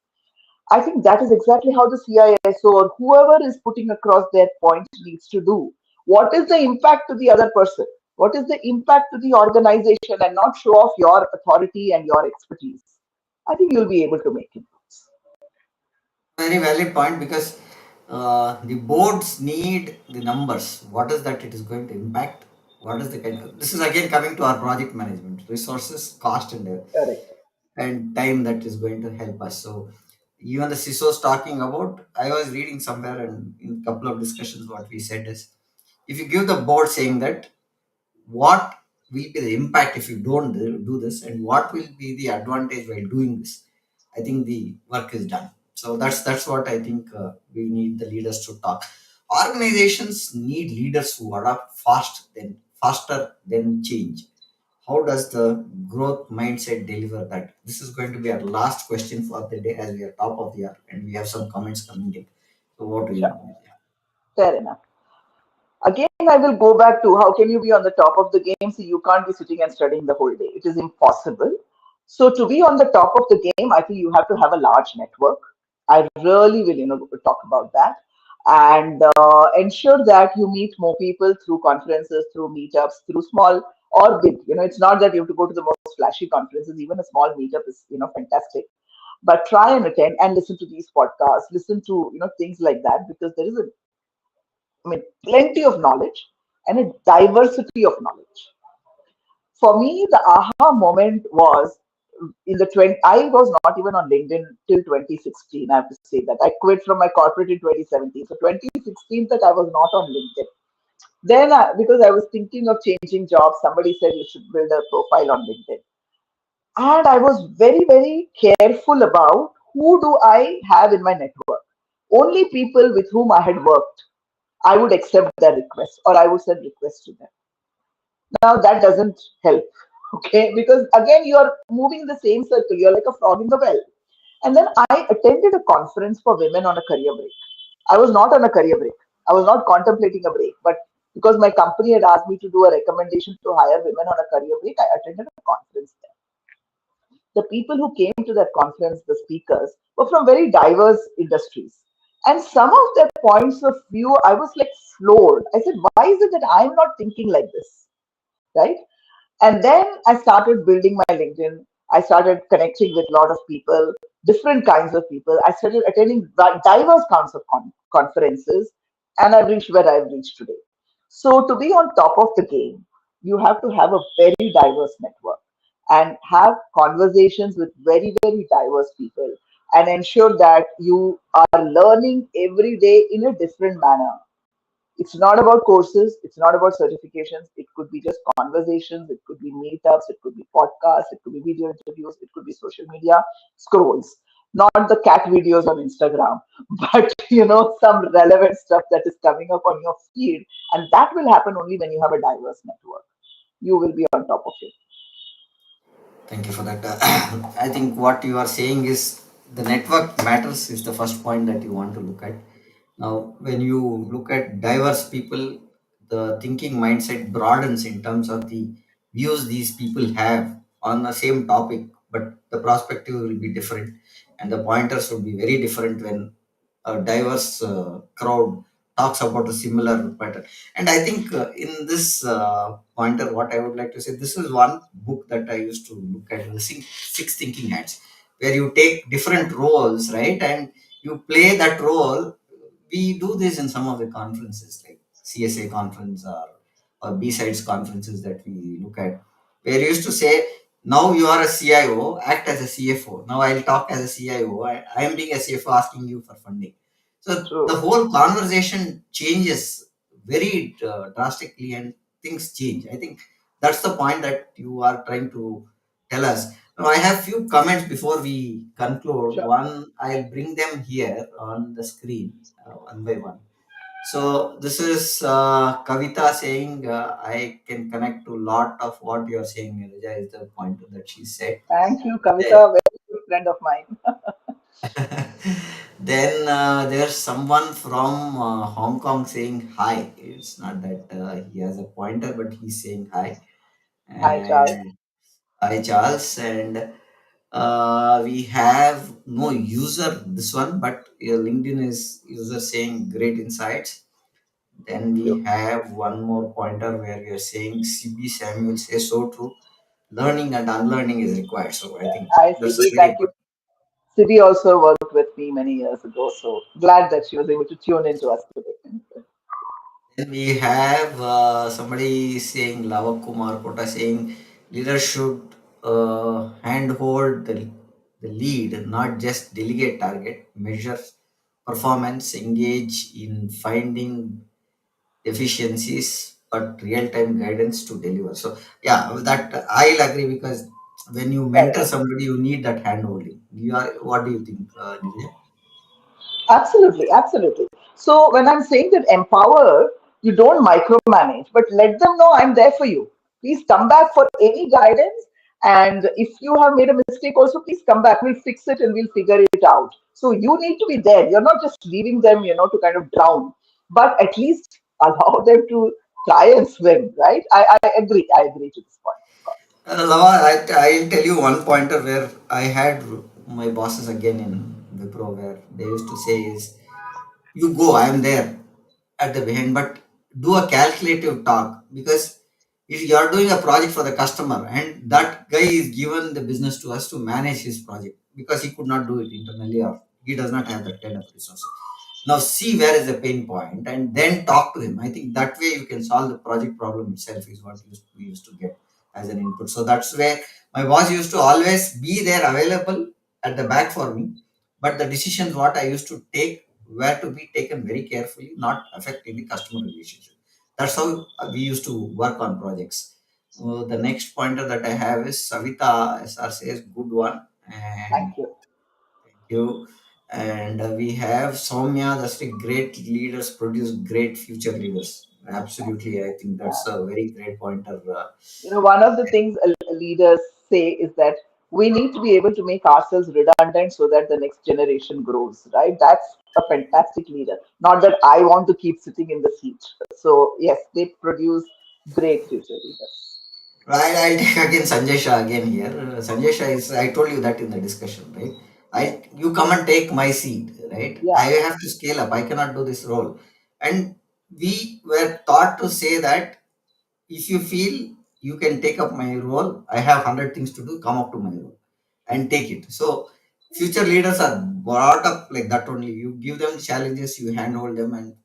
I think that is exactly how the CISO or whoever is putting across their point needs to do. What is the impact to the other person? What is the impact to the organization and not show off your authority and your expertise? I think you'll be able to make it. Very valid point because the boards need the numbers. What is that it is going to impact? What is the kind of, this is again coming to our project management resources, cost, and Correct. time that is going to help us. So even the CISOs talking about, I was reading somewhere and in a couple of discussions, what we said is, if you give the board saying that what will be the impact if you don't do this, and what will be the advantage while doing this, I think the work is done. So that's what I think we need the leaders to talk. Organizations need leaders who adapt faster than change. How does the growth mindset deliver that? This is going to be our last question for the day, as we are top of the hour and we have some comments coming in. So what do you, Sure. Neeraja? Fair enough. Again, I will go back to how can you be on the top of the game so you can't be sitting and studying the whole day? It is impossible. So to be on the top of the game, I think you have to have a large network. I really will, talk about that and ensure that you meet more people through conferences, through meetups, through small or big. It's not that you have to go to the most flashy conferences. Even a small meetup is, fantastic. But try and attend and listen to these podcasts, listen to, things like that because there is plenty of knowledge and a diversity of knowledge. For me, the aha moment was in the 20, I was not even on LinkedIn till 2016. I have to say that. I quit from my corporate in 2017. So 2016 that I was not on LinkedIn. Then, because I was thinking of changing jobs, somebody said you should build a profile on LinkedIn. And I was very, very careful about who do I have in my network. Only people with whom I had worked I would accept their request or I would send requests to them. Now that doesn't help, okay? Because again, you're moving in the same circle. You're like a frog in the well. And then I attended a conference for women on a career break. I was not on a career break. I was not contemplating a break, but because my company had asked me to do a recommendation to hire women on a career break, I attended a conference there. The people who came to that conference, the speakers, were from very diverse industries. And some of their points of view, I was like floored. I said, why is it that I'm not thinking like this? Right? And then I started building my LinkedIn. I started connecting with a lot of people, different kinds of people. I started attending diverse kinds of conferences, and I've reached where I've reached today. So, to be on top of the game, you have to have a very diverse network and have conversations with very, very diverse people and ensure that you are learning every day in a different manner. It's not about courses, it's not about certifications. It could be just conversations, it could be meetups, it could be podcasts, it could be video interviews, it could be social media scrolls. Not the cat videos on Instagram, but some relevant stuff that is coming up on your feed. And that will happen only when you have a diverse network. You will be on top of it. Thank you for that. I think what you are saying is the network matters is the first point that you want to look at. Now, when you look at diverse people, the thinking mindset broadens in terms of the views these people have on the same topic, but the perspective will be different, and the pointers will be very different when a diverse crowd talks about a similar pattern. And I think in this pointer, what I would like to say, this is one book that I used to look at, the six thinking hats, where you take different roles, right, and you play that role. We do this in some of the conferences like CSA conference or B-sides conferences that we look at, where you used to say, now you are a CIO, act as a CFO. Now I'll talk as a CIO. I am being a CFO asking you for funding. So the True. whole conversation changes very drastically and things change. I think that's the point that you are trying to tell us. Now, I have few comments before we conclude. Sure. One, I'll bring them here on the screen one by one. So this is Kavita saying, I can connect to lot of what you are saying, Neeraja, is the point that she said. Thank you, Then, Kavita, very good friend of mine. then there's someone from Hong Kong saying hi. It's not that he has a pointer, but he's saying hi. Hi, Charles. And hi, Charles. And we have no user this one, but LinkedIn is user saying great insights. Then Thank we you. have one more pointer where we are saying CB Samuel says so true. Learning and unlearning is required. So I think Hi, that's CB. very Thank you. good. Sibi also worked with me many years ago, so glad that she was able to tune into us today. Then we have somebody saying, Lava Kumar Kota saying, leaders should handhold the the lead, not just delegate target, measure performance, engage in finding efficiencies, but real-time guidance to deliver. So yeah, that I'll agree because when you mentor Correct. somebody, you need that hand holding. You are, what do you think, Neeraja? Absolutely, absolutely. So when I'm saying that empower, you don't micromanage, but let them know I'm there for you. Please come back for any guidance. And if you have made a mistake, also please come back. We'll fix it and we'll figure it out. So you need to be there. You're not just leaving them, to kind of drown, but at least allow them to try and swim, right? I agree. I agree to this point, of course. Lava, I'll tell you one pointer where I had my bosses again in Wipro where they used to say is, you go, I am there at the behind, but do a calculative talk because if you are doing a project for the customer and that guy is given the business to us to manage his project because he could not do it internally or he does not have that kind of resources. Now see where is the pain point and then talk to him. I think that way you can solve the project problem itself is what we used to get as an input. So that's where my boss used to always be there available at the back for me. But the decisions what I used to take were to be taken very carefully, not affecting the customer relationship. That's how we used to work on projects. The next pointer that I have is Savita SR says good one and Thank you. thank you. And we have Soumya, that's the great leaders produce great future leaders. Absolutely, I think that's a very great pointer. One of the things leaders say is that we need to be able to make ourselves redundant so that the next generation grows, right? That's a fantastic leader. Not that I want to keep sitting in the seat. So, yes, they produce great future leaders. I'll take again Sanjay Shah again here. Sanjay Shah is, I told you that in the discussion, right? Yeah, You come and take my seat, right? I yeah, have to scale up. I cannot do this role. And we were taught to say that if you feel you can take up my role, I have 100 things to do, come up to my role and take it. So future leaders are brought up like that only. You give them challenges, you handhold them, and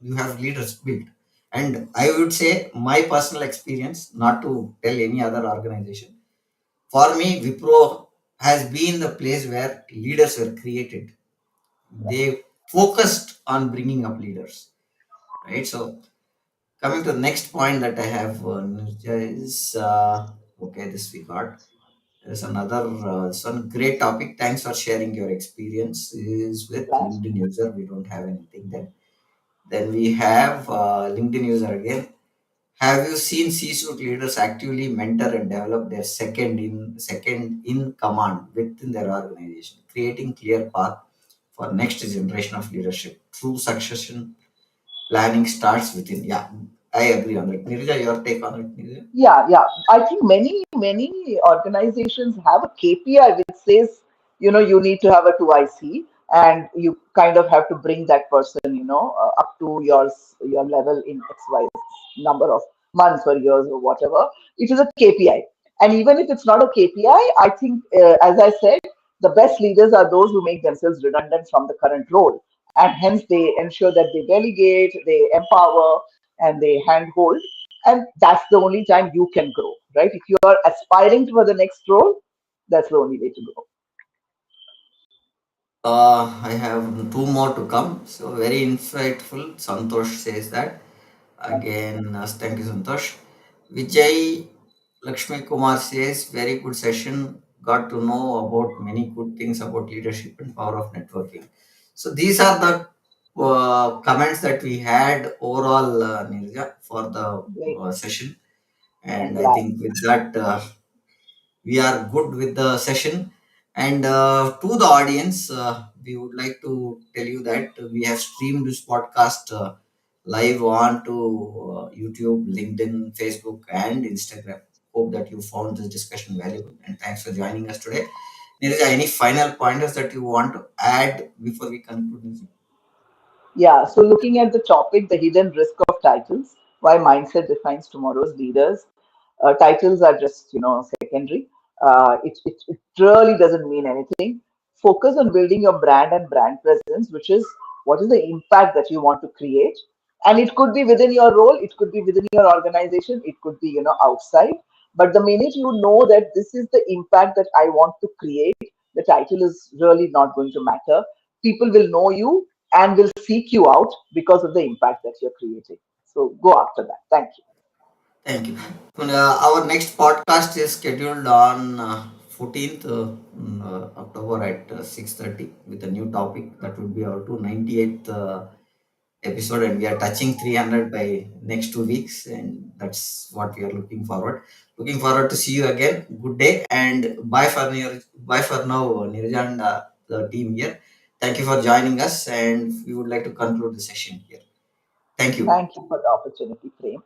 you have leaders built. And I would say my personal experience, not to tell any other organization, for me, Wipro has been the place where leaders were created. They focused on bringing up leaders, right? So coming to the next point that I have is okay. This we got. There's another this one great topic. Thanks for sharing your experience. Is with glad. LinkedIn user. We don't have anything there. Then we have LinkedIn user again. Have you seen C-suite leaders actively mentor and develop their second in command within their organization, creating clear path for next generation of leadership? True succession planning starts within. Yeah, I agree on that. Neeraja, your take on it, Neeraja? Yeah, yeah. I think many organizations have a KPI which says, you need to have a 2IC and you kind of have to bring that person, up to your level in XY number of months or years or whatever. It is a KPI. And even if it's not a KPI, I think, as I said, the best leaders are those who make themselves redundant from the current role. And hence they ensure that they delegate, they empower, and they handhold, and that's the only time you can grow, right? If you are aspiring for the next role, that's the only way to grow. I have two more to come. So very insightful. Santosh says that. Again, thank you, Santosh. Vijay Lakshmi Kumar says, very good session. Got to know about many good things about leadership and power of networking. So these are the comments that we had overall, Neeraja, for the Great. session. I'm And I glad. think with that, we are good with the session. And to the audience, we would like to tell you that we have streamed this podcast live on to YouTube, LinkedIn, Facebook, and Instagram. Hope that you found this discussion valuable. And thanks for joining us today. Neeraja, any final pointers that you want to add before we conclude? Yeah, so looking at the topic, the hidden risk of titles, why mindset defines tomorrow's leaders. Titles are just, secondary. It really doesn't mean anything. Focus on building your brand and brand presence, which is what is the impact that you want to create. And it could be within your role, it could be within your organization, it could be, outside. But the minute you know that this is the impact that I want to create, the title is really not going to matter. People will know you and will seek you out because of the impact that you're creating. So go after that. Thank you. Thank you. Our next podcast is scheduled on 14th October at 6:30 with a new topic. That would be our 298th episode, and we are touching 300 by next 2 weeks, and that's what we are looking forward. Looking forward to see you again. Good day and bye for now, Neeraja and the team here. Thank you for joining us, and we would like to conclude the session here. Thank you. Thank you for the opportunity, Prem.